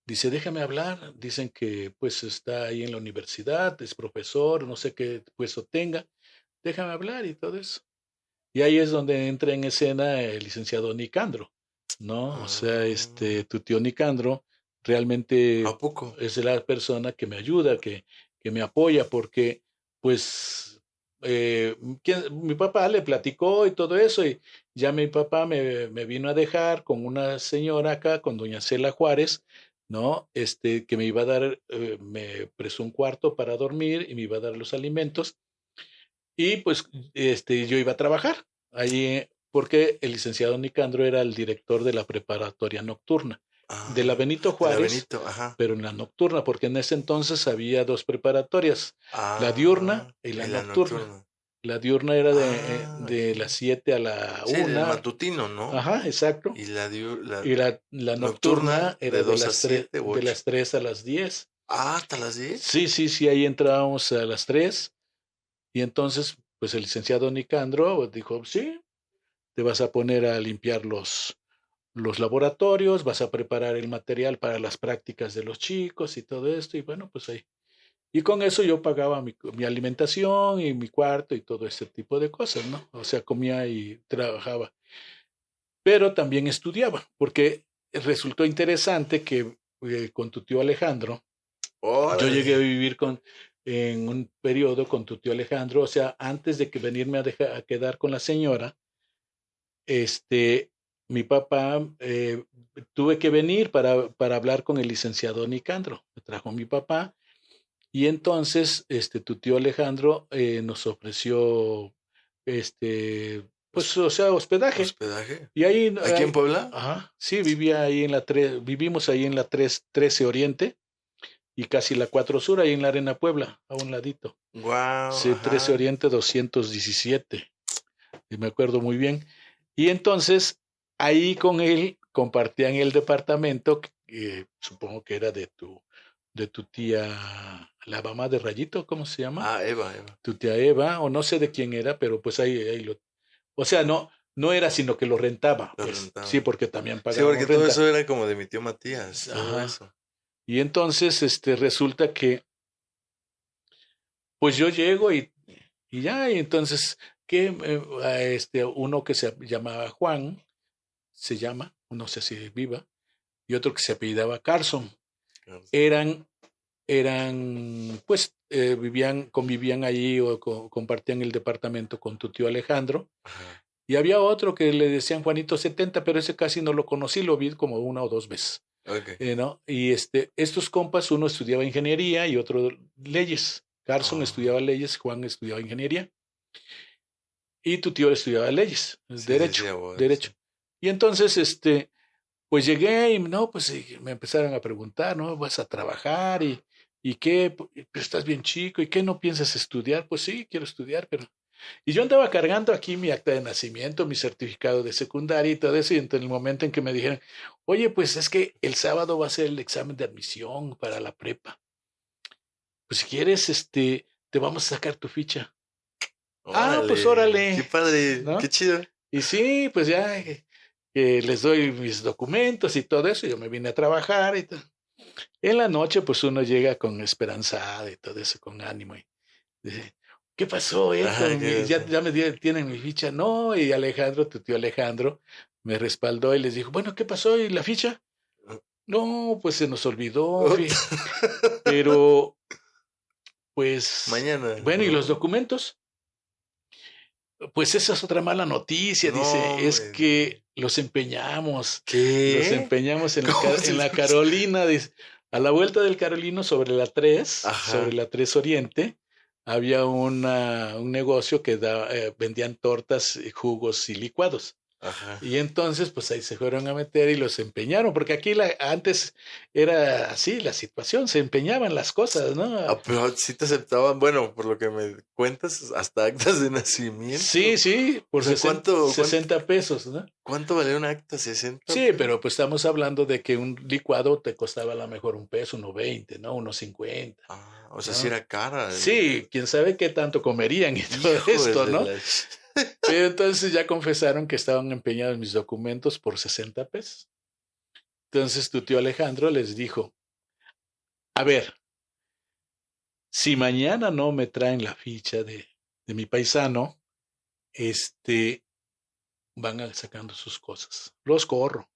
dice, déjame hablar, dicen que pues está ahí en la universidad, es profesor, no sé qué puesto tenga, déjame hablar y todo eso. Y ahí es donde entra en escena el licenciado Nicandro, ¿no? O sea, Ah, tu tío Nicandro realmente ¿a poco? es la persona que me ayuda, que me apoya, porque pues mi papá le platicó y todo eso, y ya mi papá me vino a dejar con una señora acá, con doña Cela Juárez, ¿no? Que me iba a dar, me prestó un cuarto para dormir y me iba a dar los alimentos. Y pues yo iba a trabajar allí porque el licenciado Nicandro era el director de la preparatoria nocturna, de la Ah, Benito de la Juárez, Benito, ajá. pero en la nocturna, porque en ese entonces había dos preparatorias, la diurna Ah, y la en la nocturna. nocturna. La diurna era Ah, de las ok. 7 a la Sí, del 1. matutino, ¿no? Ajá, exacto. Y la Y la nocturna nocturna era de 2 a 7 u de 8. las 3 a las 10. Ah, ¿hasta las 10? Sí, sí, sí, ahí entrábamos a las 3. Y entonces, pues el licenciado Nicandro dijo, sí, te vas a poner a limpiar los laboratorios, vas a preparar el material para las prácticas de los chicos y todo esto, y bueno, pues ahí. Y con eso yo pagaba mi alimentación y mi cuarto y todo ese tipo de cosas, ¿no? O sea, comía y trabajaba. Pero también estudiaba, porque resultó interesante que con tu tío Alejandro, yo llegué a vivir en un periodo con tu tío Alejandro, o sea, antes de que venirme a quedar con la señora, mi papá, tuve que venir para hablar con el licenciado Nicandro. Me trajo mi papá y entonces tu tío Alejandro nos ofreció, pues, o sea, hospedaje. ¿Hospedaje? Y ahí, ¿Aquí en Puebla? Ajá, sí, vivía ahí vivimos ahí en la 13 Oriente y casi la 4 Sur, ahí en la Arena Puebla, a un ladito. Wow, Sí, 13 Oriente 217, y me acuerdo muy bien. Y entonces, ahí con él compartían el departamento, que supongo que era de tu tía, la mamá de Rayito, ¿cómo se llama? Ah, Eva. Tu tía Eva, o no sé de quién era, pero pues ahí o sea, no era sino que lo rentaba, Lo pues rentaba. sí, porque también Sí, pagábamos porque renta. todo eso era como de mi tío Matías, todo Ajá. eso. Y entonces, resulta que, pues yo llego y ya, y entonces, que uno que se llamaba Juan, no sé si viva, y otro que se apellidaba Carson, eran, pues, convivían allí o compartían el departamento con tu tío Alejandro. Ajá. Y había otro que le decían Juanito 70, pero ese casi no lo conocí, lo vi como 1 o 2 veces. Okay. ¿No? Y estos compas, uno estudiaba ingeniería y otro leyes. Carson estudiaba leyes, Juan estudiaba ingeniería. Y tu tío estudiaba leyes, derecho. Sí. Y entonces, pues llegué y no, pues me empezaron a preguntar, ¿no? ¿Vas a trabajar? ¿Y qué? Pues estás bien chico, ¿y qué no piensas estudiar? Pues sí, quiero estudiar, pero... Y yo andaba cargando aquí mi acta de nacimiento, mi certificado de secundaria y todo eso, y en el momento en que me dijeron, oye, pues es que el sábado va a ser el examen de admisión para la prepa. Pues si quieres, te vamos a sacar tu ficha. Órale, Pues órale. qué padre, ¿No? qué chido. Y sí, pues ya les doy mis documentos y todo eso, yo me vine a trabajar y todo. En la noche, pues uno llega con esperanzada y todo eso, con ánimo. Y dice, ¿qué pasó, ya tienen mi ficha? No, y Alejandro, tu tío Alejandro, me respaldó y les dijo, bueno, ¿qué pasó? ¿Y la ficha? No, pues se nos olvidó, pero, pues, Mañana. bueno, ¿y ¿no? los documentos? Pues esa es otra mala noticia, dice, es que los empeñamos. ¿Qué? Los empeñamos en la Carolina, dice, a la vuelta del Carolino sobre la 3, Ajá. sobre la 3 Oriente, había un negocio que vendían tortas, jugos y licuados. Ajá. Y entonces, pues ahí se fueron a meter y los empeñaron, porque aquí antes era así la situación, se empeñaban las cosas, ¿no? Pero sí te aceptaban, bueno, por lo que me cuentas, hasta actas de nacimiento. Sí, por 60 pesos, ¿no? ¿Cuánto valía un acta? 60. Sí, pero pues estamos hablando de que un licuado te costaba a lo mejor $1, 1.20, ¿no? 1.50. O sea, sí era cara. Sí, quién sabe qué tanto comerían y todo esto, ¿no? Pero entonces ya confesaron que estaban empeñados mis documentos por 60 pesos. Entonces tu tío Alejandro les dijo, a ver, si mañana no me traen la ficha de mi paisano, van sacando sus cosas. Los corro,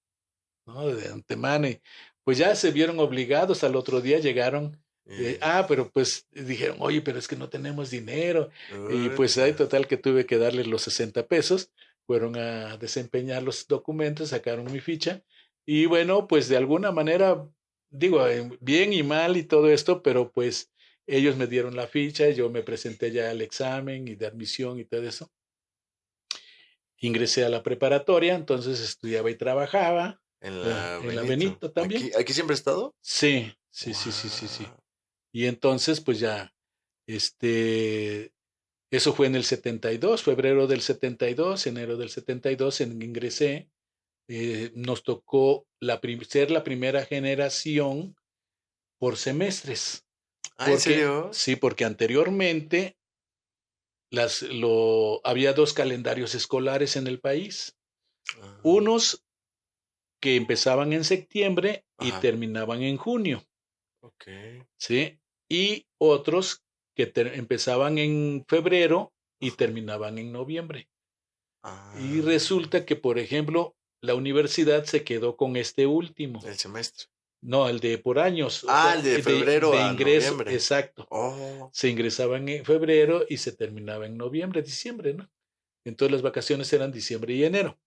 ¿no? De antemano. Y pues ya se vieron obligados, al otro día llegaron, pero pues dijeron, oye, pero es que no tenemos dinero. Y pues ahí total que tuve que darles los 60 pesos, fueron a desempeñar los documentos, sacaron mi ficha. Y bueno, pues de alguna manera, digo, bien y mal y todo esto, pero pues ellos me dieron la ficha, yo me presenté ya al examen y de admisión y todo eso. Ingresé a la preparatoria, entonces estudiaba y trabajaba. En la Benito también. ¿Aquí siempre has estado? Sí. Y entonces, pues ya, eso fue en el 72, febrero del 72, enero del 72, ingresé. Nos tocó ser la primera generación por semestres. ¿En serio? Sí, porque anteriormente había 2 calendarios escolares en el país. Unos que empezaban en septiembre y terminaban en junio. ¿Sí? Y otros que empezaban en febrero y terminaban en noviembre. Y resulta que, por ejemplo, la universidad se quedó con este último. El semestre. No, el de por años. El de febrero de a ingreso, noviembre. exacto. Se ingresaba en febrero y se terminaba en noviembre, diciembre, ¿no? Entonces las vacaciones eran diciembre y enero.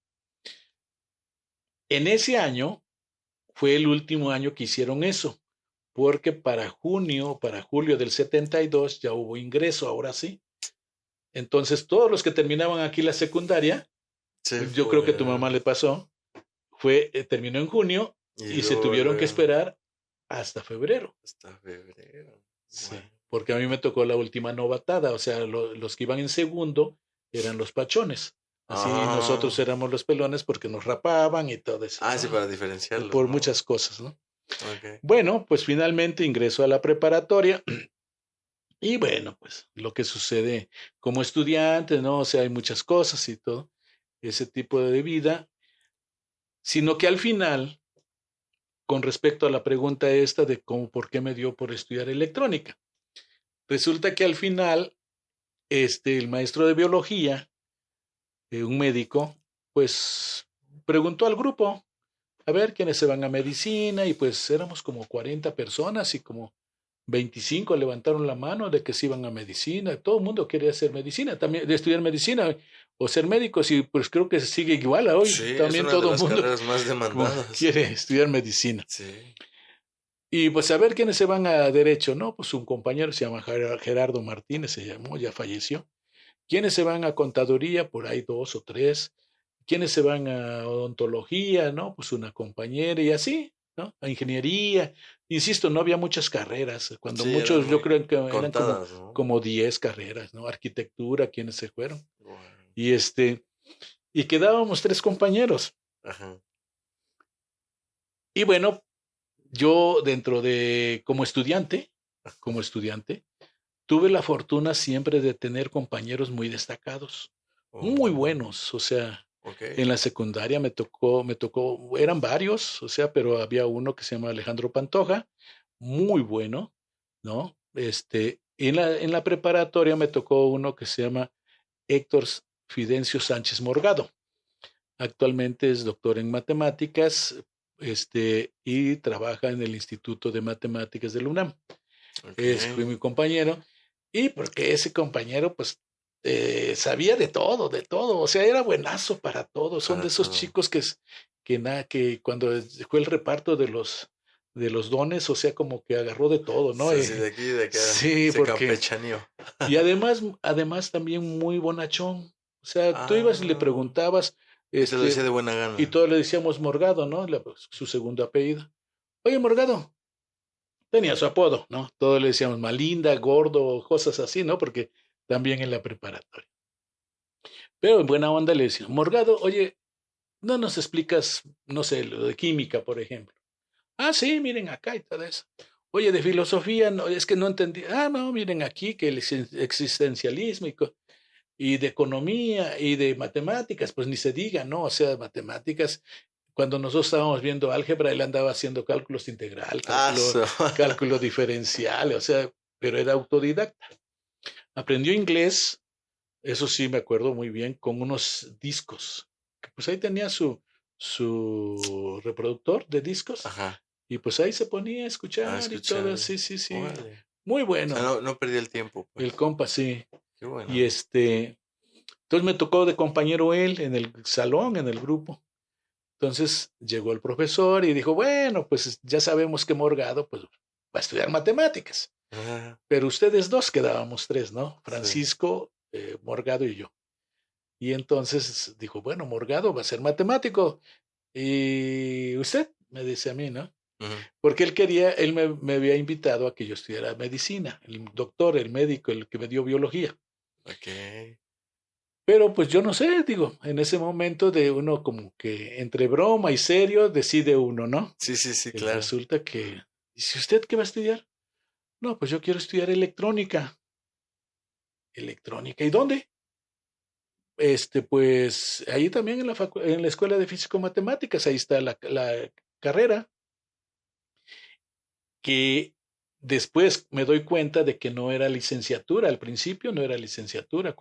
En ese año fue el último año que hicieron eso, porque para julio del 72 ya hubo ingreso, ahora sí. Entonces todos los que terminaban aquí la secundaria, yo creo que a tu mamá le pasó, terminó en junio y se tuvieron que esperar hasta febrero. Hasta febrero. Sí, porque a mí me tocó la última novatada, o sea, los que iban en segundo eran los pachones. Así nosotros éramos los pelones porque nos rapaban y todo eso. Sí, para diferenciarlos. Por muchas cosas, ¿no? Okay. Bueno, pues finalmente ingresó a la preparatoria. Y bueno, pues lo que sucede como estudiante, ¿no? O sea, hay muchas cosas y todo, ese tipo de vida. Sino que al final, con respecto a la pregunta esta de cómo, por qué me dio por estudiar electrónica, resulta que al final, el maestro de biología, un médico, pues preguntó al grupo, a ver quiénes se van a medicina, y pues éramos como 40 personas y como 25 levantaron la mano de que se iban a medicina. Todo el mundo quiere hacer medicina, también de estudiar medicina o ser médicos, y pues creo que sigue igual hoy. Sí, también es una todo de las el mundo carreras más demandadas. Quiere estudiar medicina. Sí. Y pues a ver quiénes se van a derecho, ¿no? Pues un compañero se llama Gerardo Martínez, se llamó, ya falleció. ¿Quiénes se van a contaduría? Por ahí 2 o 3. ¿Quiénes se van a odontología? ¿No? Pues una compañera y así, ¿no? A ingeniería. Insisto, no había muchas carreras. Cuando muchos, yo creo que eran como 10 carreras, ¿no? Arquitectura, ¿quiénes se fueron? Wow. Y quedábamos 3 compañeros. Ajá. Y bueno, yo dentro de, como estudiante, tuve la fortuna siempre de tener compañeros muy destacados, muy buenos, o sea, en la secundaria me tocó, eran varios, o sea, pero había uno que se llama Alejandro Pantoja, muy bueno, ¿no? En la preparatoria me tocó uno que se llama Héctor Fidencio Sánchez Morgado. Actualmente es doctor en matemáticas, y trabaja en el Instituto de Matemáticas de la UNAM. Fue mi compañero, y porque ese compañero, pues, sabía de todo, o sea, era buenazo para todo. Son de esos chicos que cuando fue el reparto de los dones, o sea, como que agarró de todo, ¿no? Sí, de aquí, de acá. Sí, se campechaneó. Y además también muy bonachón. O sea, tú ibas y le preguntabas. Y se lo decía de buena gana. Y todos le decíamos Morgado, ¿no? Su segundo apellido. Oye, Morgado. Tenía su apodo, ¿no? Todos le decíamos Malinda, Gordo, cosas así, ¿no? Porque también en la preparatoria. Pero en buena onda le decíamos, Morgado, oye, ¿no nos explicas, no sé, lo de química, por ejemplo? Sí, miren acá y todo eso. Oye, de filosofía, no, es que no entendí. No, miren aquí que el existencialismo y de economía y de matemáticas, pues ni se diga, ¿no? O sea, matemáticas, cuando nosotros estábamos viendo álgebra, él andaba haciendo cálculos integral, cálculo diferencial, o sea, pero era autodidacta. Aprendió inglés, eso sí me acuerdo muy bien, con unos discos. Pues ahí tenía su reproductor de discos. Ajá. Y pues ahí se ponía a escuchar y todo, sí. Vale. Muy bueno. O sea, no perdí el tiempo. Pues. El compa, sí. Qué bueno. Y entonces me tocó de compañero él en el salón, en el grupo. Entonces llegó el profesor y dijo, bueno, pues ya sabemos que Morgado pues va a estudiar matemáticas. Ajá. Pero ustedes 2 quedábamos 3, ¿no? Francisco, Morgado y yo. Y entonces dijo, bueno, Morgado va a ser matemático. Y usted, me dice a mí, ¿no? Porque él me había invitado a que yo estudiara medicina, el doctor, el médico, el que me dio biología. Ok. Pero pues yo no sé, digo, en ese momento de uno como que entre broma y serio decide uno, ¿no? Sí, claro. Resulta que, ¿dice usted qué va a estudiar? No, pues yo quiero estudiar electrónica. ¿Electrónica? ¿Y dónde? Pues ahí también en la Escuela de Físico-Matemáticas, ahí está la carrera. Que después me doy cuenta de que no era licenciatura, al principio no era licenciatura,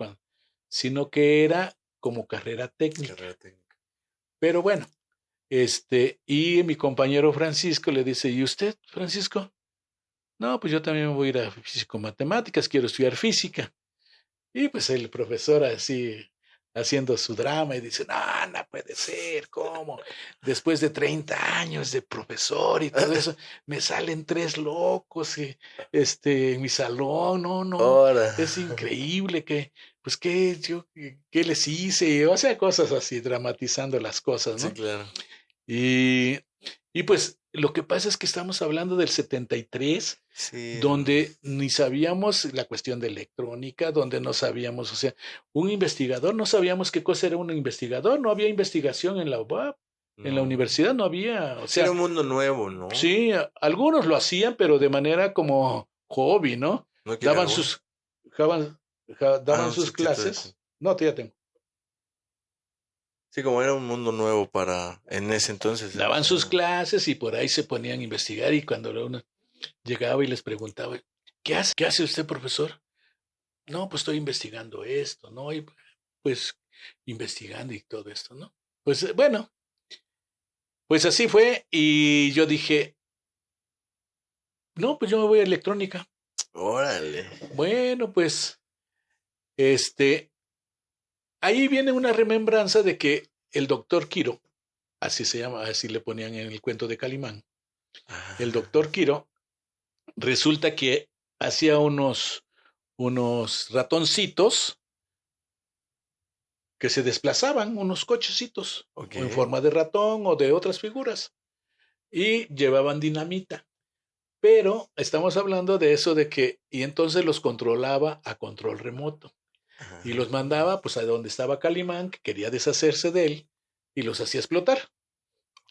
sino que era como carrera técnica. Pero bueno, Y mi compañero Francisco le dice, ¿y usted, Francisco? No, pues yo también me voy a ir a físico-matemáticas, quiero estudiar física. Y pues el profesor así haciendo su drama y dice, no, no puede ser, ¿cómo? Después de 30 años de profesor y todo eso, me salen 3 locos en mi salón, no, Ahora. es increíble pues qué les hice, o sea, cosas así, dramatizando las cosas, ¿no? Sí, claro. Y pues lo que pasa es que estamos hablando del 73, Sí. donde ni sabíamos la cuestión de electrónica, donde no sabíamos, o sea, un investigador, no sabíamos qué cosa era un investigador, no había investigación en la UAP, en la universidad no había, o sea. Era un mundo nuevo, ¿no? Sí, algunos lo hacían, pero de manera como hobby, ¿no? ¿No Daban sus, daban sus clases. No, ya tengo. Sí, como era un mundo nuevo en ese entonces. Daban sus clases y por ahí se ponían a investigar y cuando uno llegaba y les preguntaba, ¿qué hace usted, profesor? No, pues estoy investigando esto, ¿no? Y pues investigando y todo esto, ¿no? Pues bueno, pues así fue y yo dije, no, pues yo me voy a electrónica. Órale. Bueno, pues, ahí viene una remembranza de que el doctor Quiro, así se llama, así le ponían en el cuento de Calimán, el doctor Quiro, resulta que hacía unos ratoncitos que se desplazaban, unos cochecitos, Okay. en forma de ratón o de otras figuras, y llevaban dinamita. Pero estamos hablando de eso de que, y entonces los controlaba a control remoto. Y los mandaba pues a donde estaba Calimán, que quería deshacerse de él, y los hacía explotar,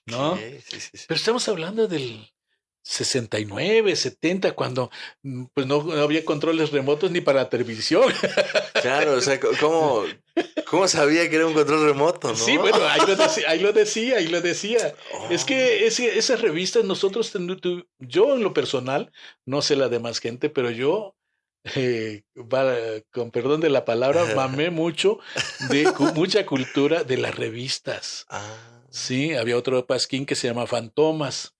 ¿no? Okay. Sí. Pero estamos hablando del 69, 70, cuando pues no había controles remotos ni para la televisión. Claro, o sea, ¿cómo sabía que era un control remoto, no? Sí, bueno, ahí lo decía. Oh. Es que esas revistas nosotros, yo en lo personal, no sé la demás gente, pero yo, con perdón de la palabra, mamé mucho de mucha cultura de las revistas. Sí, había otro pasquín que se llama Fantomas.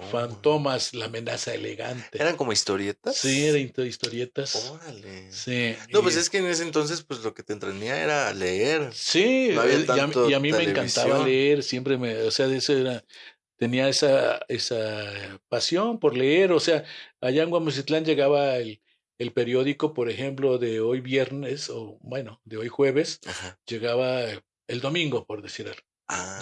Fantomas, la amenaza elegante. ¿Eran como historietas? Sí, eran historietas. Órale. Sí. No, pues es que en ese entonces, pues lo que te entretenía era leer. Sí, no había tanto y a mí me encantaba leer, siempre o sea, de eso tenía esa pasión por leer, o sea, allá en Guamocitlán llegaba el periódico, por ejemplo, de hoy viernes, o bueno, de hoy jueves, llegaba el domingo, por decir algo.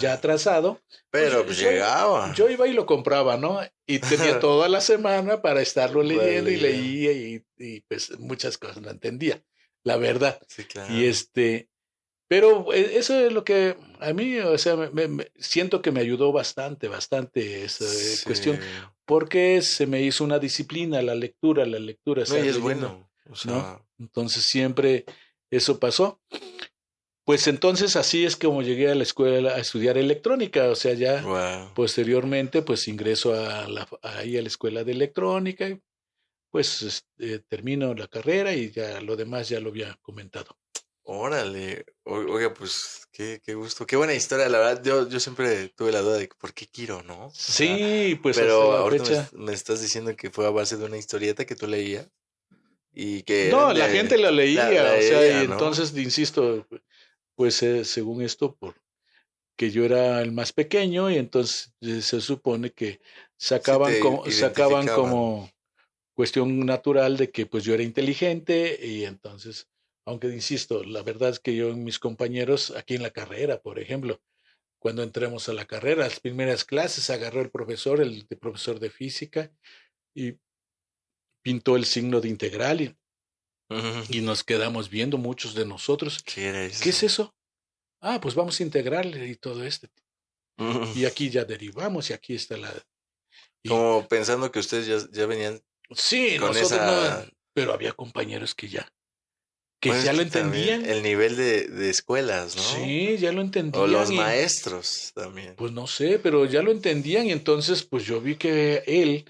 Ya atrasado. Pero pues llegaba. Yo iba y lo compraba, ¿no? Y tenía toda la semana para estarlo leyendo y leía y pues muchas cosas no entendía, la verdad. Sí, claro. Y pero eso es lo que a mí, o sea, siento que me ayudó bastante esa cuestión, porque se me hizo una disciplina, la lectura. No, y es leyendo, bueno. O sea, ¿no? Entonces siempre eso pasó. Pues entonces así es como llegué a la escuela a estudiar electrónica, o sea, ya posteriormente pues ingreso ahí a la escuela de electrónica, y pues termino la carrera y ya lo demás ya lo había comentado. Órale, oiga, pues qué gusto, qué buena historia, la verdad, yo siempre tuve la duda de por qué Quiro, ¿no? O sí, sea, pues pero hasta la ahorita fecha. me estás diciendo que fue a base de una historieta que tú leías y que No, la gente la leía, o sea, y ¿no? entonces, insisto, pues según esto, que yo era el más pequeño y entonces se supone que sacaban como cuestión natural de que pues yo era inteligente y entonces, aunque insisto, la verdad es que yo en mis compañeros aquí en la carrera, por ejemplo, cuando entremos a la carrera, las primeras clases agarró el profesor de física y pintó el signo de integral y nos quedamos viendo muchos de nosotros. ¿Qué era eso? ¿Qué es eso? Ah, pues vamos a integrarle y todo y aquí ya derivamos y aquí está como pensando que ustedes ya venían sí, con nosotros no, pero había compañeros que ya lo entendían. El nivel de escuelas, ¿no? Sí, ya lo entendían. O los maestros también. Pues no sé, pero ya lo entendían y entonces pues yo vi que él,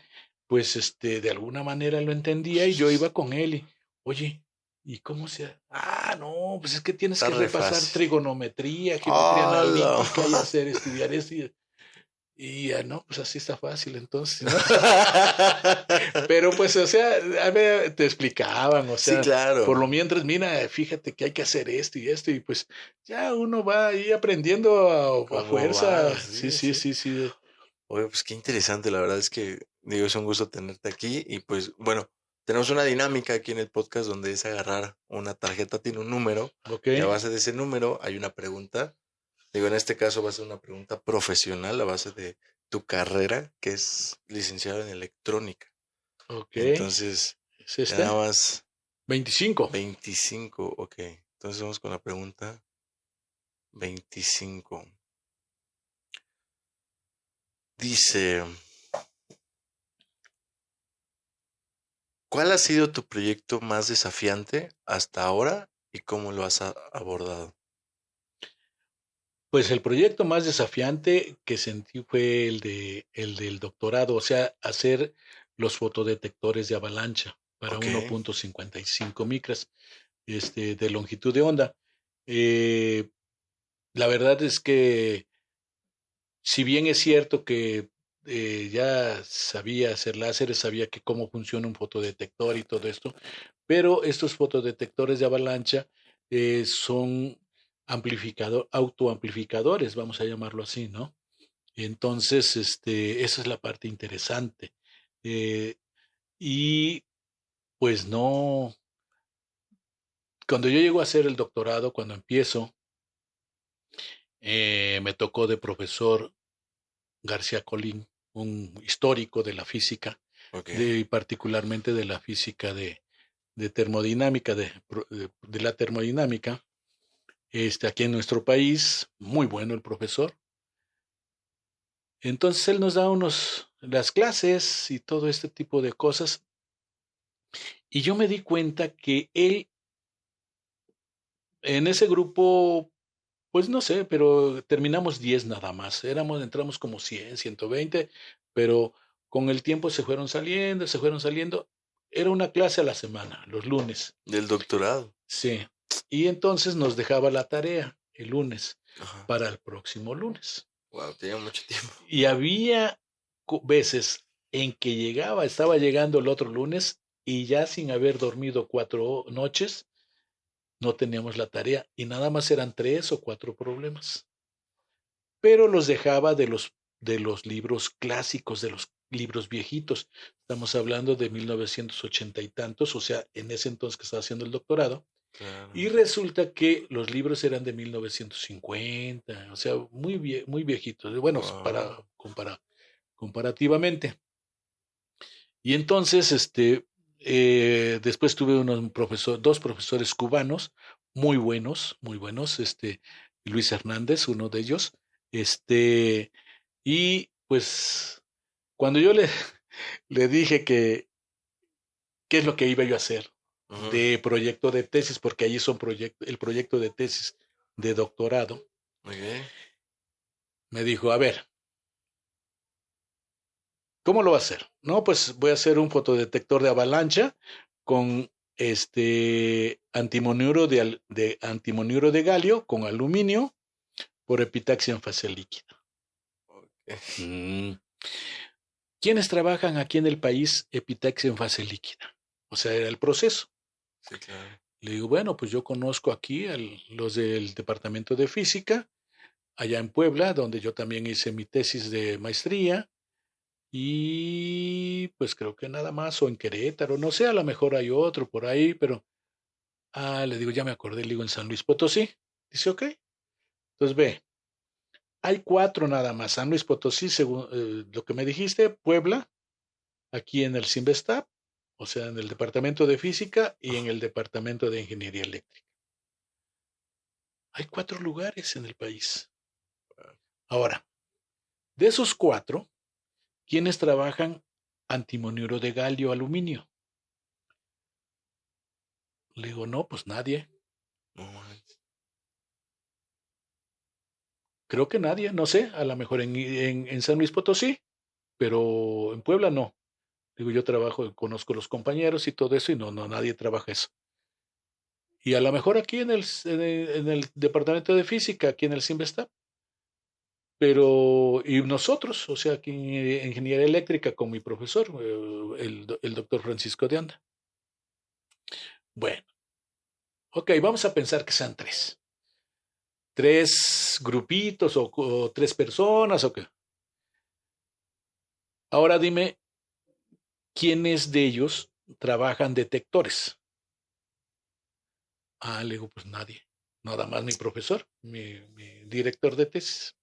pues de alguna manera lo entendía y yo iba con él y, oye, ¿Y cómo se...? No, pues es que tienes Está que re repasar fácil. trigonometría, geometría ¡Hala! analítica y estudiar esto. Y no, pues así está fácil entonces, ¿no? Pero pues, o sea, a ver, te explicaban, o Sí, sea, por claro. lo mientras, mira, fíjate que hay que hacer esto, y pues ya uno va ahí aprendiendo a Como va, fuerza. Sí, sí, sí, sí. sí, sí. Oye, pues qué interesante, la verdad es que, digo, es un gusto tenerte aquí y pues, bueno, tenemos una dinámica aquí en el podcast donde es agarrar una tarjeta, tiene un número Ok, y a base de ese número hay una pregunta. Digo, en este caso va a ser una pregunta profesional a base de tu carrera, que es licenciado en electrónica. ok. Entonces, ¿Es nada este? más 25. 25, ok. Entonces vamos con la pregunta 25. Dice, ¿cuál ha sido tu proyecto más desafiante hasta ahora y cómo lo has abordado? Pues el proyecto más desafiante que sentí fue el del doctorado, o sea, hacer los fotodetectores de avalancha para Ok, 1.55 micras de longitud de onda. Eh, la verdad es que, si bien es cierto que ya sabía hacer láseres, sabía que cómo funciona un fotodetector y todo esto, pero estos fotodetectores de avalancha son autoamplificadores, vamos a llamarlo así, ¿no? Entonces, esa es la parte interesante. Eh, y pues no, cuando yo llego a hacer el doctorado, cuando empiezo, me tocó de profesor García Colín, un histórico de la física, ok, particularmente de la física de termodinámica, de la termodinámica, aquí en nuestro país, muy bueno el profesor. Entonces él nos da las clases y todo este tipo de cosas, y yo me di cuenta que él en ese grupo, pues no sé, pero terminamos 10 nada más. Entramos como 100, 120, pero con el tiempo se fueron saliendo, se fueron saliendo. Era una clase a la semana, los lunes. del doctorado. Sí. Y entonces nos dejaba la tarea el lunes Ajá. para el próximo lunes. Wow, tenía mucho tiempo. Y había veces en que estaba llegando el otro lunes y ya sin haber dormido 4 noches, no teníamos la tarea y nada más eran 3 o 4 problemas. Pero los dejaba de los libros clásicos, de los libros viejitos. Estamos hablando de 1980 y tantos, o sea, en ese entonces que estaba haciendo el doctorado. Claro. Y resulta que los libros eran de 1950, o sea, muy viejitos, bueno, Wow. comparativamente. Y entonces, después tuve dos profesores cubanos muy buenos, Luis Hernández, uno de ellos, y pues cuando yo le dije qué es lo que iba yo a hacer Ujú. de proyecto de tesis, porque allí el proyecto de tesis de doctorado, Ok. me dijo, a ver, ¿cómo lo va a hacer? No, pues voy a hacer un fotodetector de avalancha con antimonuro de galio con aluminio por epitaxia en fase líquida. Ok. Mm. ¿Quiénes trabajan aquí en el país epitaxia en fase líquida? O sea, era el proceso. Sí, claro. Le digo, bueno, pues yo conozco aquí los del departamento de física, allá en Puebla, donde yo también hice mi tesis de maestría, y pues creo que nada más, o en Querétaro, no sé, a lo mejor hay otro por ahí, pero, le digo, ya me acordé, le digo, en San Luis Potosí. Dice, ok, entonces ve, hay 4 nada más, San Luis Potosí, según lo que me dijiste, Puebla, aquí en el CIMBESTAB, o sea, en el departamento de física y en Ajá. el departamento de ingeniería eléctrica. Hay 4 lugares en el país. Ahora, de esos 4, ¿quiénes trabajan antimonuro de galio aluminio? Le digo, no, pues nadie. No manches. Creo que nadie, no sé, a lo mejor en San Luis Potosí, pero en Puebla no. Digo, yo trabajo, conozco los compañeros y todo eso, y no, nadie trabaja eso. Y a lo mejor aquí en el departamento de física, aquí en el CIMBESTAP. Pero, y nosotros, o sea, aquí en ingeniería eléctrica con mi profesor, el doctor Francisco de Anda. Bueno, ok, vamos a pensar que sean tres. Tres grupitos o tres personas o qué. Ahora dime, ¿quiénes de ellos trabajan detectores? Ah, le digo, pues nadie. Nada más mi profesor, mi director de tesis.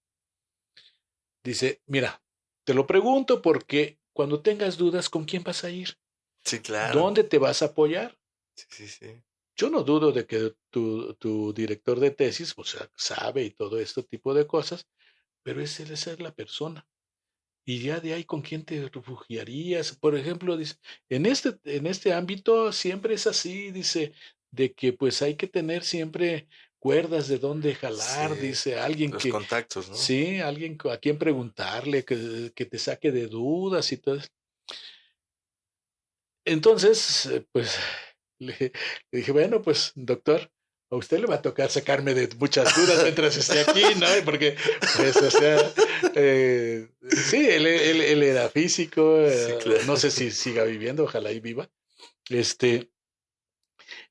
Dice, mira, te lo pregunto porque cuando tengas dudas, ¿con quién vas a ir? Sí, claro. ¿Dónde te vas a apoyar? Sí, sí, sí. Yo no dudo de que tu director de tesis, o sea, sabe y todo este tipo de cosas, pero esa es la persona. Y ya de ahí, ¿con quién te refugiarías? Por ejemplo, dice, en este ámbito siempre es así, dice, de que pues hay que tener siempre cuerdas de dónde jalar, Sí, dice, alguien los que, contactos, ¿no? sí, alguien a quien preguntarle, que te saque de dudas y todo eso. Entonces, pues le dije, bueno, pues doctor, a usted le va a tocar sacarme de muchas dudas mientras esté aquí, ¿no? Porque, pues, o sea, sí, él era físico, Sí, claro. no sé si siga viviendo, ojalá y viva. Este,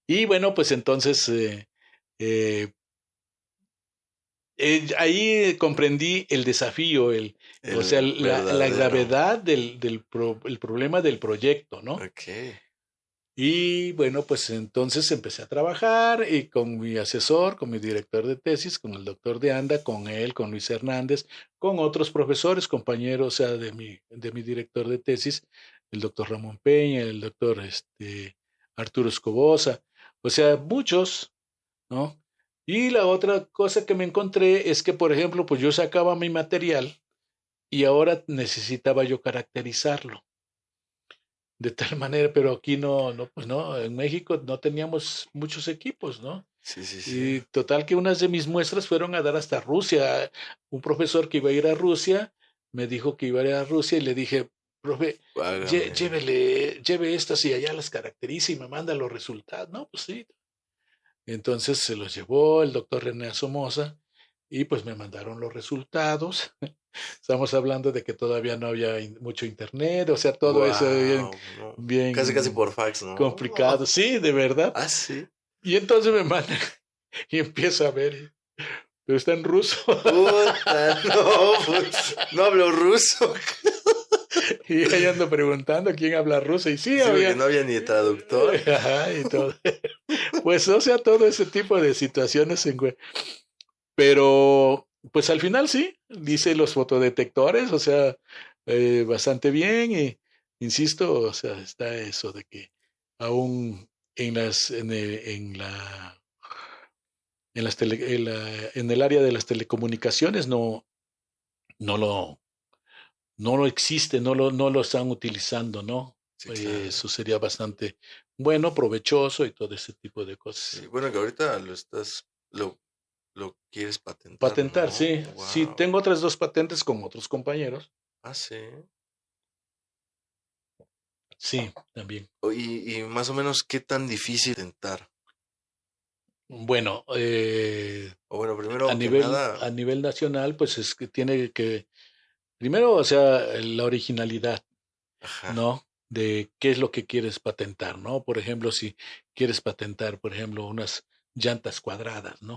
y bueno, pues entonces, eh, ahí comprendí el desafío, o sea, El la verdadero. gravedad el problema del proyecto, ¿no? Ok. Y bueno, pues entonces empecé a trabajar y con mi asesor, con mi director de tesis, con el doctor de Anda, con él, con Luis Hernández, con otros profesores, compañeros, o sea, de mi director de tesis, el doctor Ramón Peña, el doctor Arturo Escobosa, o sea, muchos, ¿no? Y la otra cosa que me encontré es que, por ejemplo, pues yo sacaba mi material y ahora necesitaba yo caracterizarlo de tal manera, pero aquí pues no, en México no teníamos muchos equipos, ¿no? Sí, sí, sí. Y total que unas de mis muestras fueron a dar hasta Rusia. Un profesor que iba a ir a Rusia me dijo que iba a ir a Rusia y le dije, profe, Hágame. lleve estas y allá las caracteriza y me manda los resultados. No, pues sí. Entonces se los llevó el doctor René Somoza y pues me mandaron los resultados. Estamos hablando de que todavía no había mucho internet, o sea, todo eso bien, Wow, no. Casi bien por fax, ¿no? complicado. Sí, de verdad. Ah, sí. Y entonces me manda y empiezo a ver, pero está en ruso. Puta, no, pues no hablo ruso. Y ahí ando preguntando quién habla ruso. Y sí, Sí, porque había. no había ni traductor. Ajá, y todo. Pues, o sea, todo ese tipo de situaciones. Pero, pues al final sí, Sí. dice los fotodetectores, o sea, bastante bien. Y insisto, o sea, está eso de que aún en el área de las telecomunicaciones no lo, no lo existe, no lo están utilizando, ¿no? Sí, claro. Eso sería bastante bueno, provechoso y todo ese tipo de Sí, cosas. bueno, que ahorita lo quieres patentar, Patentar, ¿no? sí, sí, Wow. tengo otras dos patentes con otros compañeros. Ah, sí. Sí, también. Y más o menos, ¿qué tan difícil tentar? Bueno, O bueno, primero que nada, a nivel nacional, pues es que tiene que, primero, o sea, la originalidad, ajá, ¿no? De qué es lo que quieres patentar, ¿no? Por ejemplo, si quieres patentar, por ejemplo, unas llantas cuadradas, ¿no?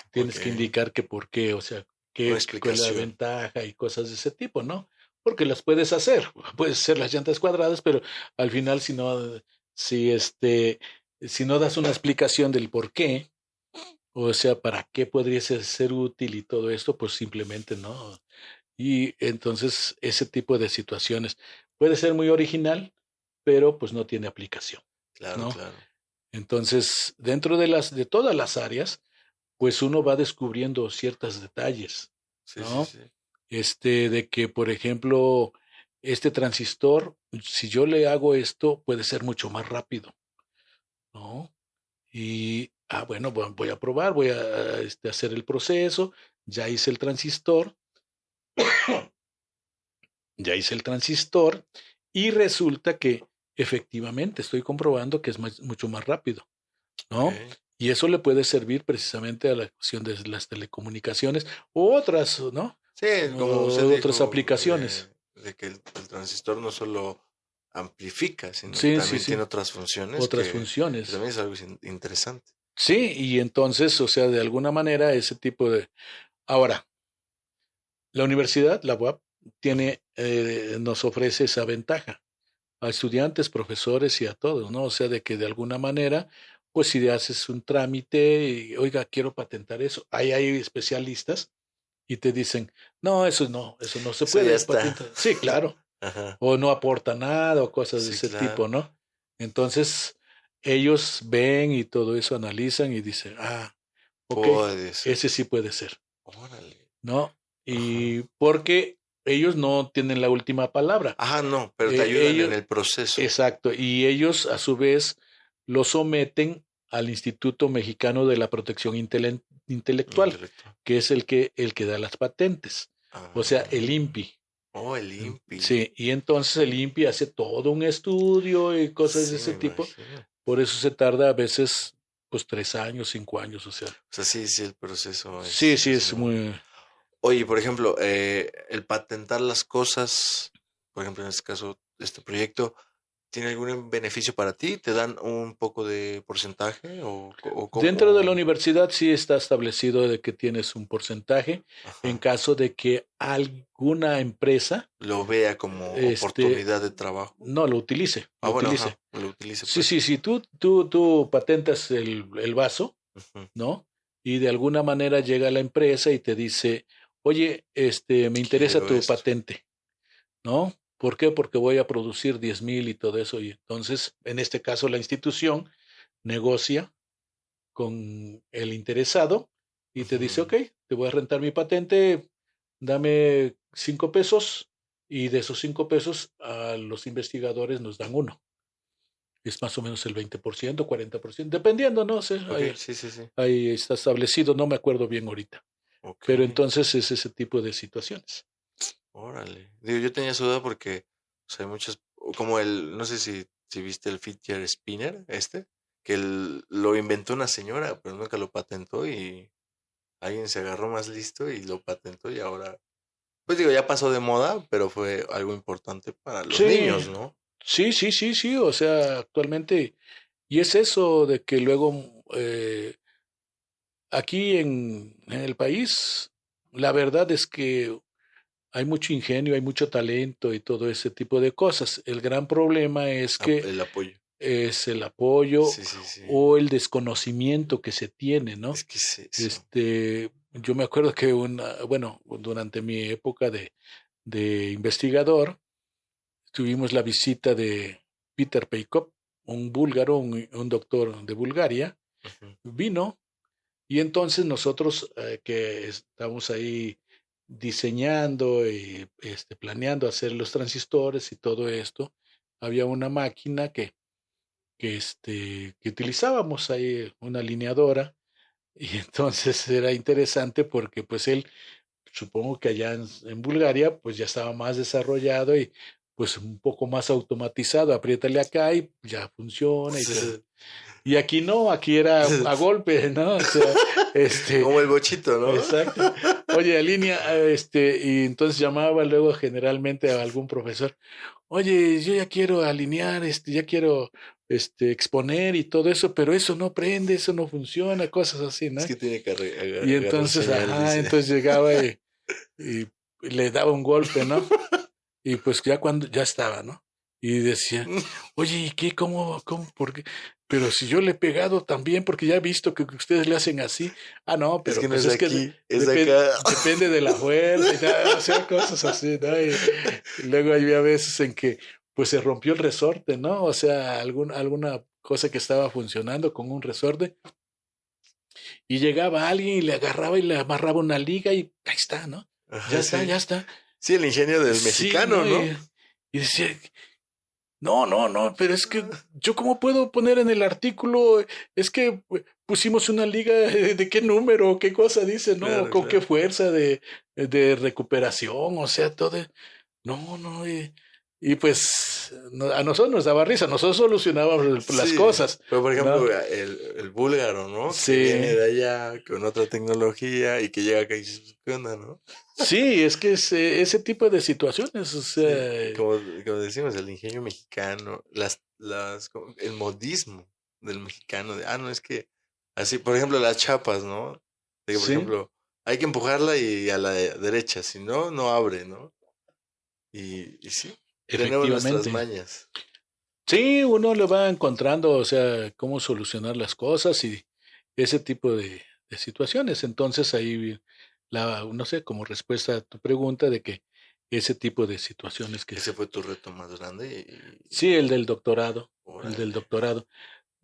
ok, Tienes que indicar que por qué, o sea, una cuál es la explicación, ventaja y cosas de ese tipo, ¿no? Porque las puedes hacer, puedes hacer las llantas cuadradas, pero al final si si no das una explicación del por qué, o sea, para qué podría ser útil y todo esto, pues simplemente no. Y entonces ese tipo de situaciones puede ser muy original, pero pues no tiene aplicación, claro, ¿no? claro. Entonces, dentro de todas las áreas, pues uno va descubriendo ciertos detalles, Sí, sí, ¿no? sí. De que, por ejemplo, este transistor, si yo le hago esto, puede ser mucho más rápido, ¿no? Y, bueno, voy a probar, voy a hacer el proceso, ya hice el transistor, ya hice el transistor, y resulta que efectivamente estoy comprobando que es mucho más rápido, Ok, ¿no? Y eso le puede servir precisamente a la cuestión de las telecomunicaciones u otras, ¿no? Sí, como O usted otras dijo, aplicaciones. de que el transistor no solo amplifica, sino que Sí, sí, también sí. tiene otras funciones Otras que funciones. también es algo interesante. Sí, y entonces, o sea, de alguna manera ese tipo de... Ahora, la universidad, la UAP, nos ofrece esa ventaja a estudiantes, profesores y a todos, ¿no? O sea, de que de alguna manera, pues si haces un trámite y, oiga, quiero patentar eso, ahí hay especialistas y te dicen, no, eso no se Eso ya puede está. patentar. Sí, claro. Ajá. O no aporta nada o cosas de Sí, ese tipo, claro. ¿no? Entonces, ellos ven y todo eso analizan y dicen, ok, Puede ser. ese sí puede ser, Órale. ¿no? Ajá. Y porque ellos no tienen la última palabra. Ajá, no, pero te ayudan en Ellos, el proceso. exacto, y ellos a su vez lo someten al Instituto Mexicano de la Protección Intelectual, Intelectual. que es el que da las patentes, o sea, el Ah. INPI. Oh, el INPI. Sí, y entonces el INPI hace todo un estudio y cosas de Sí, me ese tipo, imagino. por eso se tarda a veces pues 3 años, 5 años, o sea. O sea, sí, sí, el proceso Sí, sí, es es enorme. muy... Oye, por ejemplo, el patentar las cosas, por ejemplo, en este caso, este proyecto, ¿tiene algún beneficio para ti? ¿Te dan un poco de porcentaje o Dentro de la cómo? universidad sí está establecido de que tienes un porcentaje en Ajá. caso de que alguna empresa Lo vea como este, oportunidad de trabajo. no lo utilice, Ah, lo bueno, utilice. ajá, lo utilice Sí, pues. sí, sí, tú patentas el vaso, Ujú. ¿no? Y de alguna manera llega la empresa y te dice, oye, me interesa Quiero tu esto. patente, ¿no? ¿Por qué? Porque voy a producir 10,000 y todo eso. Y entonces, en este caso, la institución negocia con el interesado y te dice, Ujú. ok, te voy a rentar mi patente, dame 5 pesos y de esos 5 pesos a los investigadores nos dan uno. Es más o menos el 20%, 40%, dependiendo, no sé, Ok, sí, sí, sí. ahí está establecido, no me acuerdo bien ahorita. Ok, Pero entonces es ese tipo de situaciones. órale. Digo, yo tenía esa duda porque o sea, hay muchas, como no sé si viste el fidget spinner, que lo inventó una señora, pero nunca lo patentó y alguien se agarró más listo y lo patentó y ahora, pues digo, ya pasó de moda, pero fue algo importante para los Sí, niños, ¿no? sí, sí, sí, sí, o sea, actualmente, y es eso de que luego aquí en el país, la verdad es que hay mucho ingenio, hay mucho talento y todo ese tipo de cosas. El gran problema es que El apoyo. es el apoyo Sí, sí, sí. o el desconocimiento que se tiene, ¿no? Es que es eso. Yo me acuerdo que bueno, durante mi época de investigador, tuvimos la visita de Peter Peikop, un búlgaro, un doctor de Bulgaria, Ujú. vino y entonces nosotros que estamos ahí diseñando y planeando hacer los transistores y todo esto, había una máquina que utilizábamos ahí, una alineadora, y entonces era interesante porque pues él, supongo que allá en Bulgaria, pues ya estaba más desarrollado y pues un poco más automatizado, apriétale acá y ya funciona y todo. Y aquí no, aquí era a golpe, ¿no? O sea, Como el bochito, ¿no? exacto. Oye, Alinea, y entonces llamaba luego generalmente a algún profesor, oye, yo ya quiero alinear, ya quiero, exponer y todo eso, pero eso no prende, eso no funciona, cosas así, ¿no? Es que tiene que Y agarrar entonces, señal, ajá, dice. entonces llegaba y le daba un golpe, ¿no? Y pues ya cuando, ya estaba, ¿no? Y decía, oye, ¿y qué? ¿Cómo? ¿Por qué? Pero si yo le he pegado también, porque ya he visto que ustedes le hacen así. Ah, no, Es pero que no pues es es que aquí, es acá. depende de la fuerza y tal, o sea, cosas así, ¿no? Y luego había veces en que pues se rompió el resorte, ¿no? O sea, alguna cosa que estaba funcionando con un resorte y llegaba alguien y le agarraba y le amarraba una liga y ahí está, ¿no? Ya Ajá, está, sí. ya está. Sí, el ingenio del Sí, mexicano, ¿no? ¿no? Y decía, no, no, no, pero es que yo cómo puedo poner en el artículo, es que pusimos una liga de qué número, qué cosa dice, ¿no? Claro, Con qué claro. fuerza de recuperación, o sea, todo. No, no, y pues a nosotros nos daba risa, nosotros solucionábamos las Sí, cosas. pero por ejemplo, ¿no? el búlgaro, ¿no? Sí. Que viene de allá con otra tecnología y que llega acá y dices, ¿qué onda, no? Sí, es que es ese tipo de situaciones, o Sí, sea, como decimos, el ingenio mexicano, el modismo del mexicano, no, es que, así, por ejemplo, las chapas, ¿no? De que, por sí, ejemplo, hay que empujarla y a la derecha, si no, no abre, ¿no? Y sí, tenemos nuestras efectivamente. mañas. Sí, uno le va encontrando, o sea, cómo solucionar las cosas y ese tipo de situaciones. Entonces ahí, no sé, como respuesta a tu pregunta de que ese tipo de situaciones que Ese fue tu reto más grande sí, el del órale. doctorado.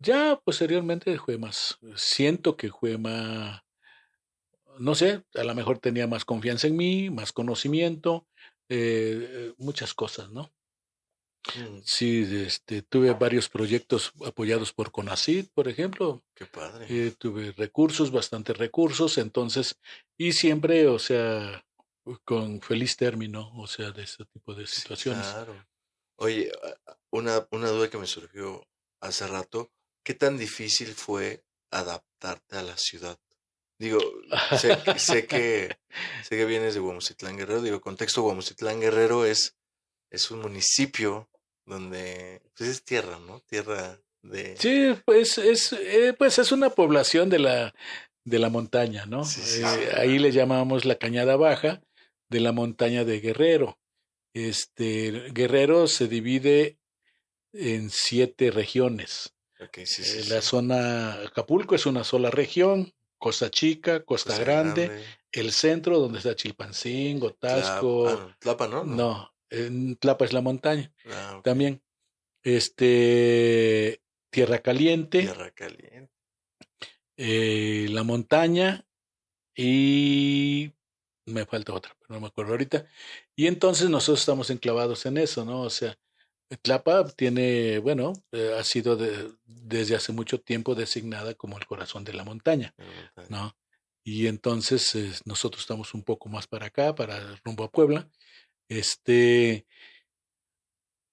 Ya posteriormente fue más, siento que fue más, no sé, a lo mejor tenía más confianza en mí, más conocimiento, muchas cosas, ¿no? Mm, Sí, tuve varios proyectos apoyados por CONACYT, por ejemplo. qué padre. Tuve recursos, bastantes recursos, entonces, y siempre, o sea, con feliz término, o sea, de ese tipo de Sí, situaciones. claro. Oye, una duda que me surgió hace rato, ¿qué tan difícil fue adaptarte a la ciudad? Digo, sé que vienes de Huamucitlán Guerrero, digo, contexto Huamucitlán Guerrero es un municipio donde, pues es tierra, ¿no? Tierra de... Sí, pues es una población de la montaña, ¿no? Sí, sí, sí. Ahí le llamamos la Cañada Baja de la montaña de Guerrero. Guerrero se divide en 7 regiones. Ok, sí, sí, La sí. zona Acapulco es una sola región, Costa Chica, Costa Costa Grande, Grande, el centro donde está Chilpancingo, Tasco, no, Tlapa, ¿no? No. no, en Tlapa es la montaña. Ok. También, Tierra Caliente, Tierra caliente. la montaña y me falta otra, pero no me acuerdo ahorita. Y entonces nosotros estamos enclavados en eso, ¿no? O sea, Tlapa tiene, bueno, ha sido desde hace mucho tiempo designada como el corazón de la montaña, La montaña. ¿no? Y entonces nosotros estamos un poco más para acá, para rumbo a Puebla. Este,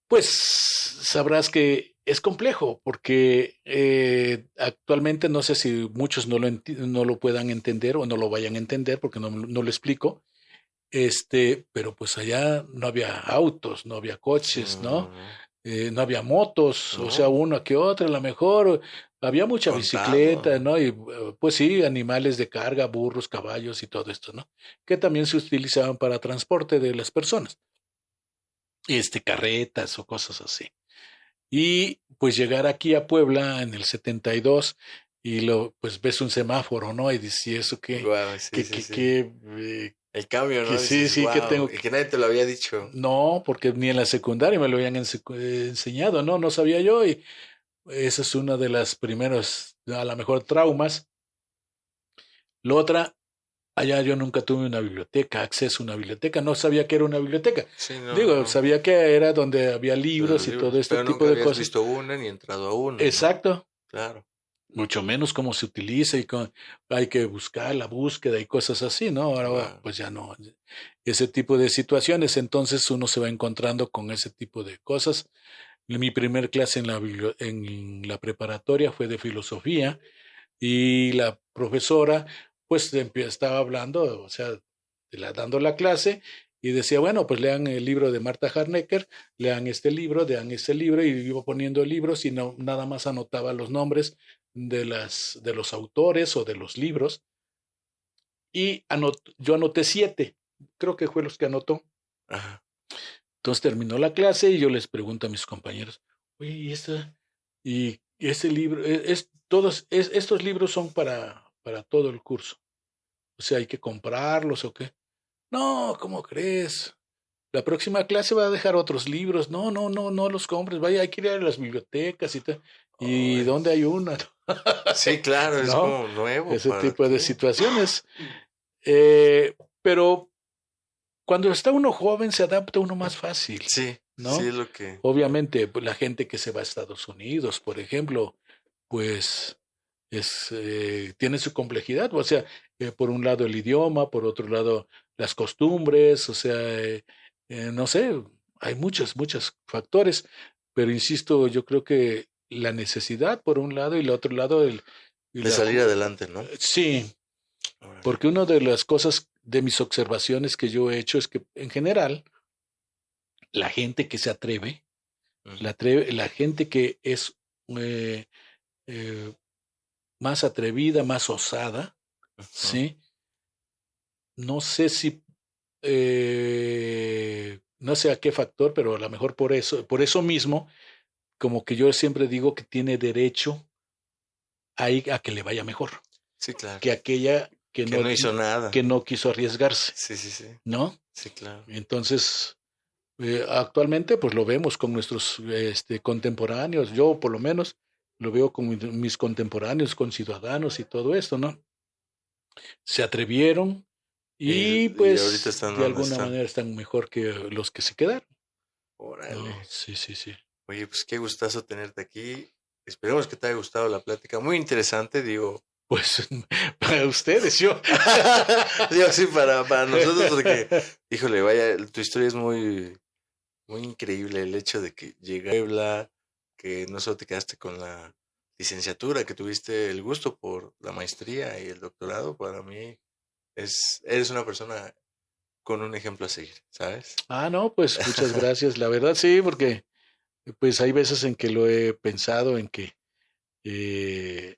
pues sabrás que es complejo porque actualmente no sé si muchos no lo puedan entender o no lo vayan a entender porque no lo explico. Pero pues allá no había autos, no había Sí, coches, no, no, ¿no? no. No había motos, o sea, No, una que otra, a lo mejor había mucha bicicleta, contado. ¿no? Y pues sí, animales de carga, burros, caballos y todo esto, ¿no? Que también se utilizaban para transporte de las personas, carretas o cosas así. Y pues llegar aquí a Puebla en el 72 y pues ves un semáforo, ¿no? Y dices, ¿y eso Guau, sí, sí, sí. El cambio, que ¿no? sí, Dices, sí, que wow. tengo Y que nadie te lo había dicho. No, porque ni en la secundaria me lo habían enseñado, ¿no? No sabía yo y esa es una de las primeros, a lo mejor, traumas. La otra, allá yo nunca tuve una biblioteca, acceso a una biblioteca, no sabía que era una biblioteca. Sí, no, Digo, no. sabía que era donde había De los libros y todo libros. este Pero tipo nunca de habías cosas. visto una ni entrado a una, ¿no? Exacto, Claro. mucho menos cómo se utiliza hay que buscar la búsqueda y cosas así, ¿no? Ahora Wow. pues ya no, ese tipo de situaciones, entonces uno se va encontrando con ese tipo de cosas. Mi primer clase en la preparatoria fue de filosofía y la profesora pues estaba hablando, o sea, dando la clase y decía, bueno, pues lean el libro de Marta Harnecker, lean este libro y iba poniendo libros y no, nada más anotaba los nombres de los autores o de los libros y yo anoté 7, creo que fue los que anotó. Ajá. Entonces terminó la clase y yo les pregunto a mis compañeros, oye, y ese libro, estos libros son para todo el curso. O sea, hay que comprarlos o qué. No, ¿cómo crees? La próxima clase va a dejar otros libros. No, no, no, no los compres. Vaya, hay que ir a las bibliotecas y tal. ¿Y Ay. dónde hay una? Sí, claro, es ¿No? como nuevo Ese para tipo de ti. situaciones. Pero cuando está uno joven se adapta uno más fácil, Sí, sí ¿no? es lo que... Obviamente, pues, la gente que se va a Estados Unidos, por ejemplo, pues tiene su complejidad. O sea, por un lado el idioma, por otro lado las costumbres, o sea, no sé, hay muchos factores, pero insisto, yo creo que la necesidad por un lado y el otro lado de salir adelante, ¿no? sí, Órale. porque una de las cosas de mis observaciones que yo he hecho es que en general la gente que se atreve, la gente que es eh, eh, más atrevida, más osada, ¿sí? No sé si, no sé a qué factor, pero a lo mejor por eso mismo, como que yo siempre digo que tiene derecho a que le vaya mejor, Sí, claro. que aquella que no hizo nada. que no quiso arriesgarse, Sí, sí, sí. ¿no? Sí, claro. Entonces, actualmente pues lo vemos con nuestros contemporáneos, yo por lo menos lo veo con mis contemporáneos, con ciudadanos y todo esto, ¿no? Se atrevieron y Y ahorita pues están de donde alguna están. manera están mejor que los que se quedaron. Órale. No, sí, sí, sí. Oye, pues qué gustazo tenerte aquí. Esperemos que te haya gustado la plática. Muy interesante, digo. Pues para ustedes, yo. Digo, sí, para nosotros, porque, híjole, vaya, tu historia es muy, muy increíble. El hecho de que llegué a Puebla, que no solo te quedaste con la licenciatura, que tuviste el gusto por la maestría y el doctorado, para mí eres una persona con un ejemplo a seguir, ¿sabes? Ah, no, pues muchas gracias. La verdad sí, porque pues hay veces en que lo he pensado, en que eh,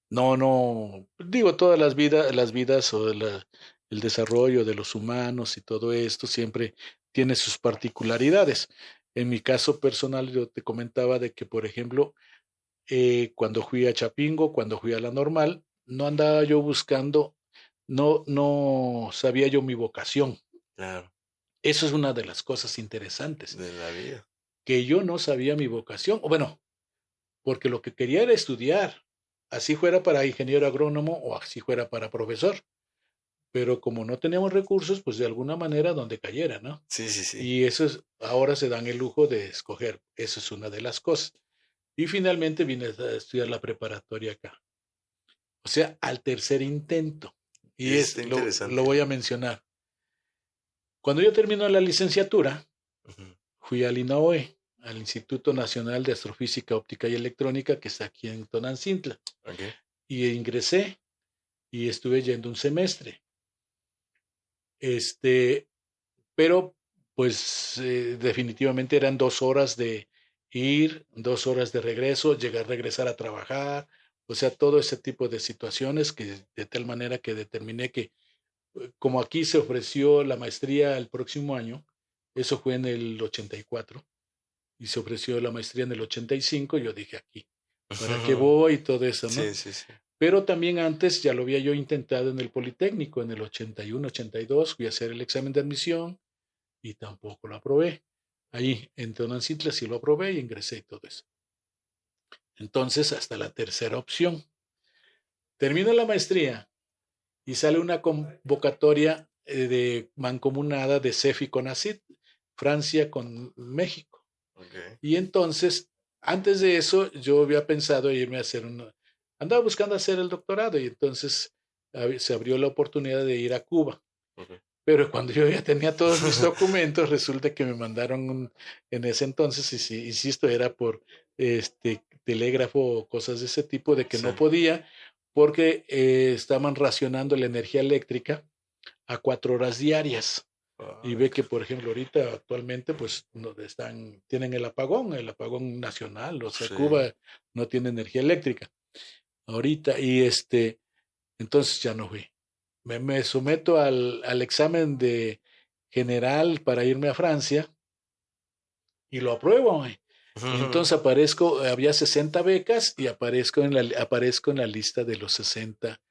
no, digo, todas las vidas o el desarrollo de los humanos y todo esto siempre tiene sus particularidades. En mi caso personal, yo te comentaba de que, por ejemplo, cuando fui a Chapingo, cuando fui a la normal, no andaba yo buscando, no sabía yo mi vocación. Claro, Eso es una de las cosas interesantes, de la vida. que yo no sabía mi vocación, o bueno, porque lo que quería era estudiar, así fuera para ingeniero agrónomo o así fuera para profesor, pero como no teníamos recursos, pues de alguna manera donde cayera, ¿no? Sí, sí, sí. Y eso es, ahora se dan el lujo de escoger, eso es una de las cosas. Y finalmente vine a estudiar la preparatoria acá, o sea, al tercer intento, Y y eso está lo interesante. voy a mencionar. Cuando yo termino la licenciatura, Ujú. fui al INAOE, al Instituto Nacional de Astrofísica Óptica y Electrónica, que está aquí en Tonancintla, Ok. y ingresé y estuve yendo un semestre. Este, pero pues definitivamente eran 2 horas de ir, 2 horas de regreso, regresar a trabajar, o sea, todo ese tipo de situaciones que de tal manera que determiné que como aquí se ofreció la maestría el próximo año, eso fue en el 84, y se ofreció la maestría en el 85, yo dije aquí, ¿para qué voy? Y todo eso, ¿no? Sí, sí, sí. Pero también antes ya lo había yo intentado en el Politécnico, en el 81, 82, fui a hacer el examen de admisión y tampoco lo aprobé. Ahí en Tonancintla sí lo aprobé y ingresé y todo eso. Entonces, hasta la tercera opción. Termino la maestría y sale una convocatoria de mancomunada de CEFI con ACID, Francia con México. Okay. Y entonces, antes de eso, yo había pensado irme a hacer andaba buscando hacer el doctorado y entonces se abrió la oportunidad de ir a Cuba. Okay. Pero cuando yo ya tenía todos mis documentos, resulta que me mandaron en ese entonces, y si, insisto, era por telégrafo o cosas de ese tipo, de que Sí. no podía, porque estaban racionando la energía eléctrica a 4 horas diarias. Y ve que, por ejemplo, ahorita actualmente, pues tienen el apagón nacional, o sea, Sí. Cuba no tiene energía eléctrica ahorita, y entonces ya no fui. Me someto al examen de general para irme a Francia y lo apruebo. Y entonces había 60 becas y aparezco en la lista de los 60,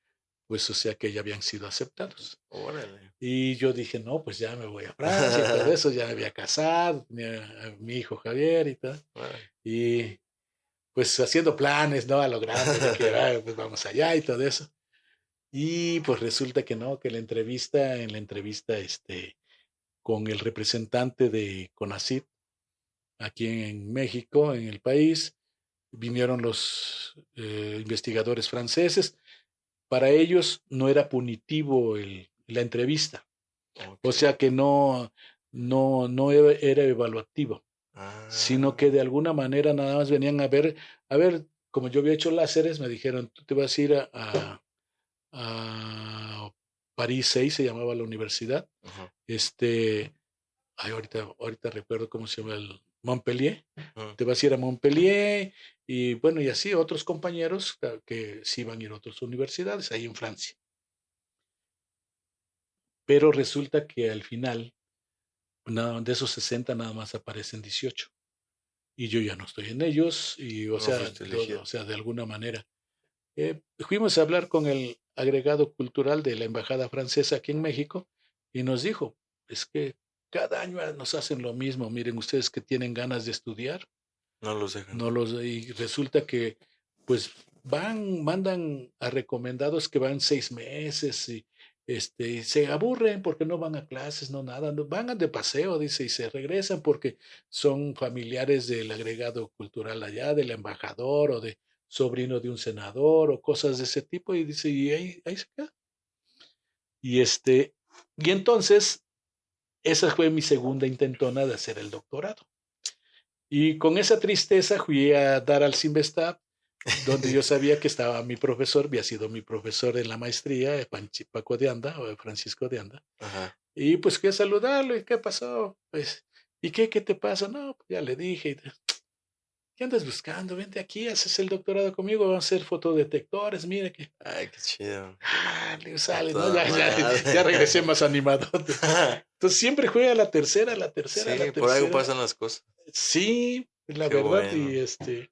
pues o sea que ya habían sido aceptados. Órale. Y yo dije, no, pues ya me voy a Francia y todo eso, ya me había casado, tenía a mi hijo Javier y tal. Órale. Y pues haciendo planes, ¿no? A lo grande, de que pues vamos allá y todo eso. Y pues resulta que no, que en la entrevista con el representante de CONACYT aquí en México, en el país, vinieron los investigadores franceses. Para ellos no era punitivo la entrevista. Okay. O sea que no, no era evaluativo, sino que de alguna manera nada más venían a ver, como yo había hecho láseres, me dijeron, tú te vas a ir a París 6, se llamaba la universidad. Ajá. Ahorita recuerdo cómo se llama el Montpellier. Ajá. Te vas a ir a Montpellier y bueno, y así otros compañeros que sí iban a ir a otras universidades ahí en Francia. Pero resulta que al final, de esos 60 nada más aparecen 18. Y yo ya no estoy en ellos, y No fuiste elegido. o sea, de alguna manera. Fuimos a hablar con el agregado cultural de la Embajada Francesa aquí en México y nos dijo, es que cada año nos hacen lo mismo, miren ustedes que tienen ganas de estudiar, No los dejan. y resulta que pues mandan a recomendados que van 6 meses y se aburren porque no van a clases, no nada, van de paseo, dice, y se regresan porque son familiares del agregado cultural allá, del embajador o de sobrino de un senador o cosas de ese tipo, y dice, y ahí se queda. Y entonces, esa fue mi segunda intentona de hacer el doctorado. Y con esa tristeza fui a dar al Simvestab, donde yo sabía que estaba mi profesor, había sido mi profesor en la maestría, Paco de Anda, o Francisco de Anda. Ajá. Y pues fui a saludarlo, ¿y qué pasó? Pues, ¿y qué te pasa? No, pues ya le dije, ¿qué andas buscando? Vente aquí, haces el doctorado conmigo, vamos a hacer fotodetectores, mira que... Ay, qué chido. Le sale, ¿no? Ya regresé más animado. Entonces siempre juega a la tercera. Sí, por algo pasan las cosas. Sí, la Qué verdad, bueno. y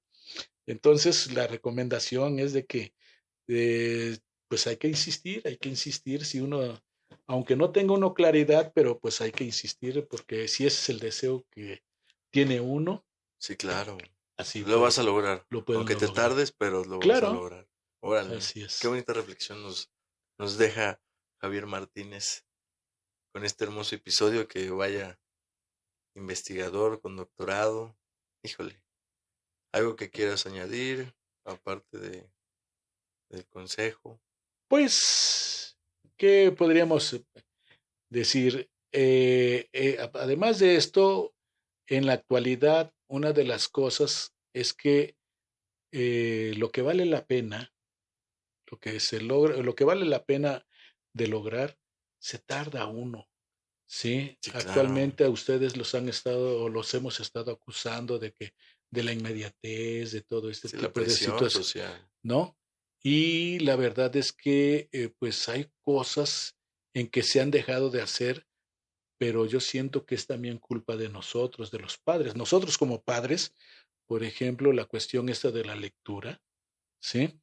entonces la recomendación es de que pues hay que insistir si uno, aunque no tenga uno claridad, pero pues hay que insistir porque si ese es el deseo que tiene uno, Sí, claro. así Lo vas a lograr. lo puede Aunque uno te lograr. tardes, pero lo vas a Claro, lograr. Órale. así es. Qué bonita reflexión nos deja Javier Martínez con este hermoso episodio. Que vaya investigador con doctorado. Híjole. ¿Algo que quieras añadir aparte del consejo? Pues, ¿qué podríamos decir? Además de esto, en la actualidad, una de las cosas es que lo que vale la pena, lo que se logra, lo que vale la pena de lograr, se tarda uno. Sí, Sí, claro. actualmente a ustedes los hemos estado acusando de la inmediatez, de todo este Sí, la tipo de presión situaciones, social. ¿no? Y la verdad es que pues hay cosas en que se han dejado de hacer, pero yo siento que es también culpa de nosotros, de los padres. Nosotros como padres, por ejemplo, la cuestión esta de la lectura, ¿sí?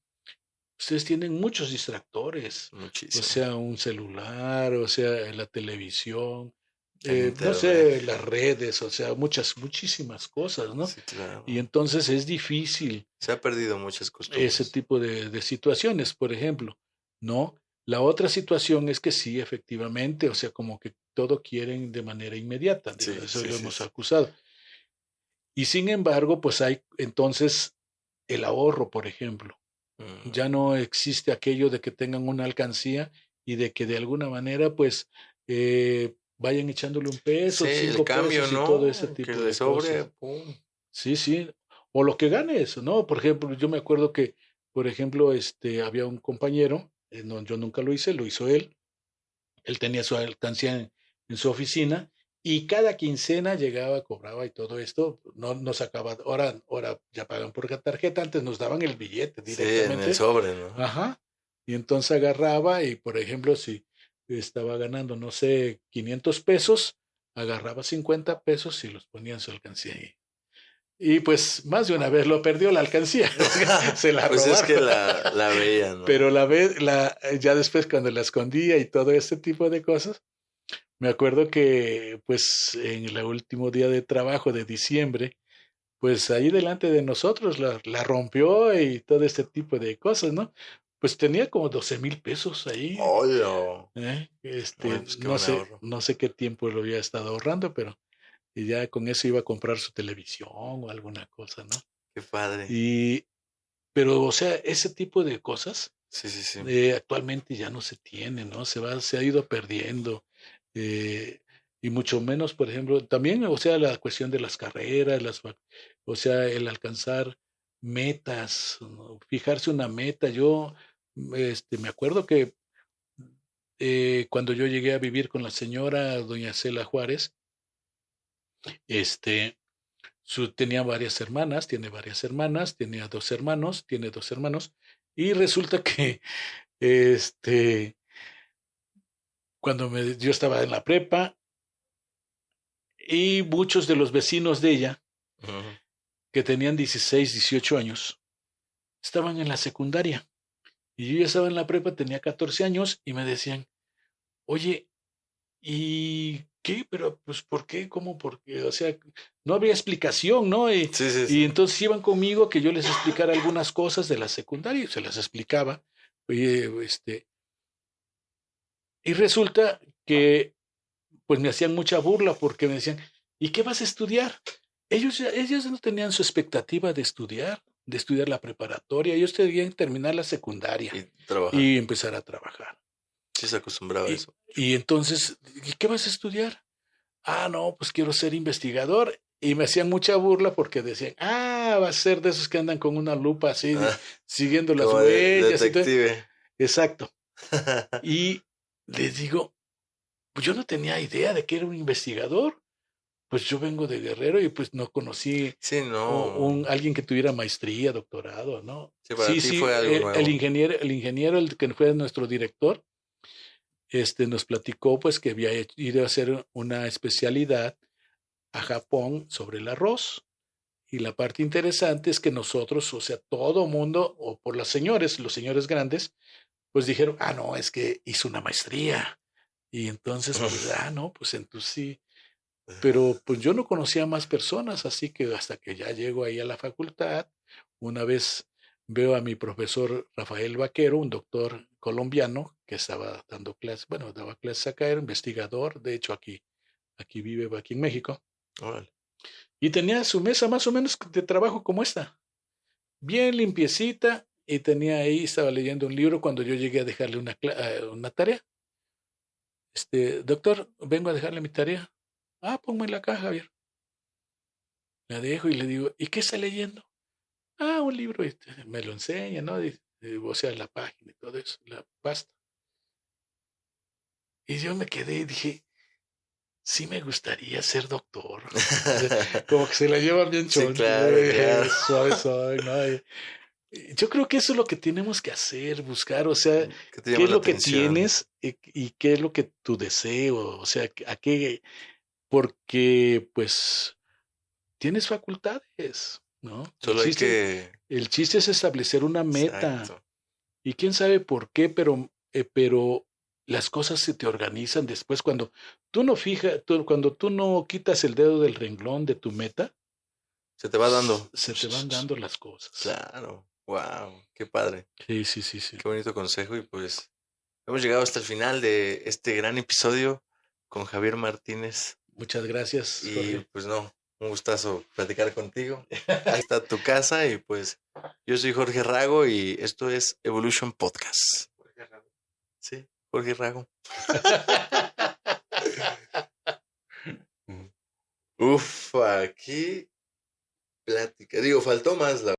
Ustedes tienen muchos distractores, o Muchísimo. sea, un celular, o sea, la televisión, El no internet. sé, las redes, o sea, muchísimas cosas, ¿no? Sí, claro. Y entonces es difícil Se ha perdido muchas ese costumbres. tipo de situaciones, por ejemplo, ¿no? La otra situación es que sí, efectivamente, o sea, como que todo quieren de manera inmediata, Sí, eso sí, lo sí, hemos sí. acusado. Y sin embargo, pues hay entonces el ahorro, por ejemplo. Ya no existe aquello de que tengan una alcancía y de que de alguna manera, pues, vayan echándole un peso, Sí, el 5 cambio, pesos y todo ese ¿no? Que tipo le de sobre, cosas. pum. Sí, sí. O lo que ganes, ¿no? Por ejemplo, yo me acuerdo que, por ejemplo, había un compañero, no, yo nunca lo hice, lo hizo él. Él tenía su alcancía en su oficina y cada quincena llegaba, cobraba y todo esto, no sacaba, ahora ya pagan por tarjeta, antes nos daban el billete Sí, en el directamente. sobre, ¿no? Ajá. Y entonces agarraba y, por ejemplo, si estaba ganando, no sé, 500 pesos, agarraba 50 pesos y los ponía en su alcancía ahí. Y pues más de una vez lo perdió la alcancía, se la Pues es que robaron. la veía, ¿no? Pero ya después cuando la escondía y todo este tipo de cosas, me acuerdo que pues en el último día de trabajo de diciembre, pues ahí delante de nosotros la rompió y todo este tipo de cosas, ¿no? Pues tenía como 12,000 pesos ahí. ¡Hola! Ay, pues qué buen ahorro. No sé qué tiempo lo había estado ahorrando, pero y ya con eso iba a comprar su televisión o alguna cosa, ¿no? Qué padre. Pero, o sea, ese tipo de cosas Sí, sí, sí. actualmente ya no se tiene, ¿no? Se ha ido perdiendo. y mucho menos, por ejemplo, también, o sea, la cuestión de las carreras, o sea, el alcanzar metas, ¿no? Fijarse una meta. Yo, me acuerdo que cuando yo llegué a vivir con la señora doña Cela Juárez, este, tenía varias hermanas, tiene varias hermanas, tenía 2 hermanos, tiene 2 hermanos, y resulta que, cuando yo estaba en la prepa, y muchos de los vecinos de ella, Ujú. que tenían 16, 18 años, estaban en la secundaria. Y yo ya estaba en la prepa, tenía 14 años, y me decían, oye, ¿y qué? Pero, pues, ¿por qué? ¿Cómo? ¿Por qué? O sea, no había explicación, ¿no? Y, Sí, sí, y sí. entonces iban conmigo a que yo les explicara algunas cosas de la secundaria, y se las explicaba. Oye, y resulta que pues me hacían mucha burla porque me decían, ¿y qué vas a estudiar? Ellos no tenían su expectativa de estudiar la preparatoria, ellos querían terminar la secundaria Y trabajar. y empezar a trabajar. Sí se acostumbraba a Y, eso. y entonces, ¿y qué vas a estudiar? Ah, no, pues quiero ser investigador. Y me hacían mucha burla porque decían, va a ser de esos que andan con una lupa así, Ah, siguiendo las como huellas y todo. detective. Exacto. Y les digo, pues yo no tenía idea de que era un investigador. Pues yo vengo de Guerrero y pues no conocí Sí, no. alguien que tuviera maestría, doctorado, ¿no? Sí, para Sí, ti sí, fue algo nuevo. el que fue nuestro director, nos platicó pues que había ido a hacer una especialidad a Japón sobre el arroz. Y la parte interesante es que nosotros, o sea, todo mundo, o por los señores grandes, pues dijeron, no, es que hizo una maestría. Y entonces, pues, no, pues entonces sí. Pero pues yo no conocía a más personas, así que hasta que ya llego ahí a la facultad, una vez veo a mi profesor Rafael Vaquero, un doctor colombiano que estaba dando clases, bueno, daba clases acá, era investigador, de hecho aquí vive, aquí en México, Órale. y tenía su mesa más o menos de trabajo como esta, bien limpiecita, y tenía ahí, estaba leyendo un libro cuando yo llegué a dejarle una tarea. Doctor, vengo a dejarle mi tarea. Ponme la caja, Javier. La dejo y le digo, ¿y qué está leyendo? Un libro, me lo enseña, ¿no? O sea, la página y todo eso, la pasta. Y yo me quedé y dije, sí me gustaría ser doctor. Como que se la llevan bien Sí, choncho, claro, claro. suave, suave, ¿no? Yo creo que eso es lo que tenemos que hacer, buscar, o sea, ¿Qué te qué llama es la lo que atención? tienes y qué es lo que tu deseo, o sea, a qué, porque pues tienes facultades, ¿no? Solo hay que... El chiste es establecer una meta. Exacto. Y quién sabe por qué, pero las cosas se te organizan después cuando cuando tú no quitas el dedo del renglón de tu meta, Se te va dando. se te van dando las cosas. Claro. Wow. Qué padre. Sí, sí, sí, sí. Qué bonito consejo. Y pues hemos llegado hasta el final de este gran episodio con Javier Martínez. Muchas gracias, Y Jorge. pues no, un gustazo platicar contigo. Ahí está tu casa y pues yo soy Jorge Rago y esto es Evolution Podcast. Sí, Jorge Rago. Uf, aquí plática. Digo, faltó más la...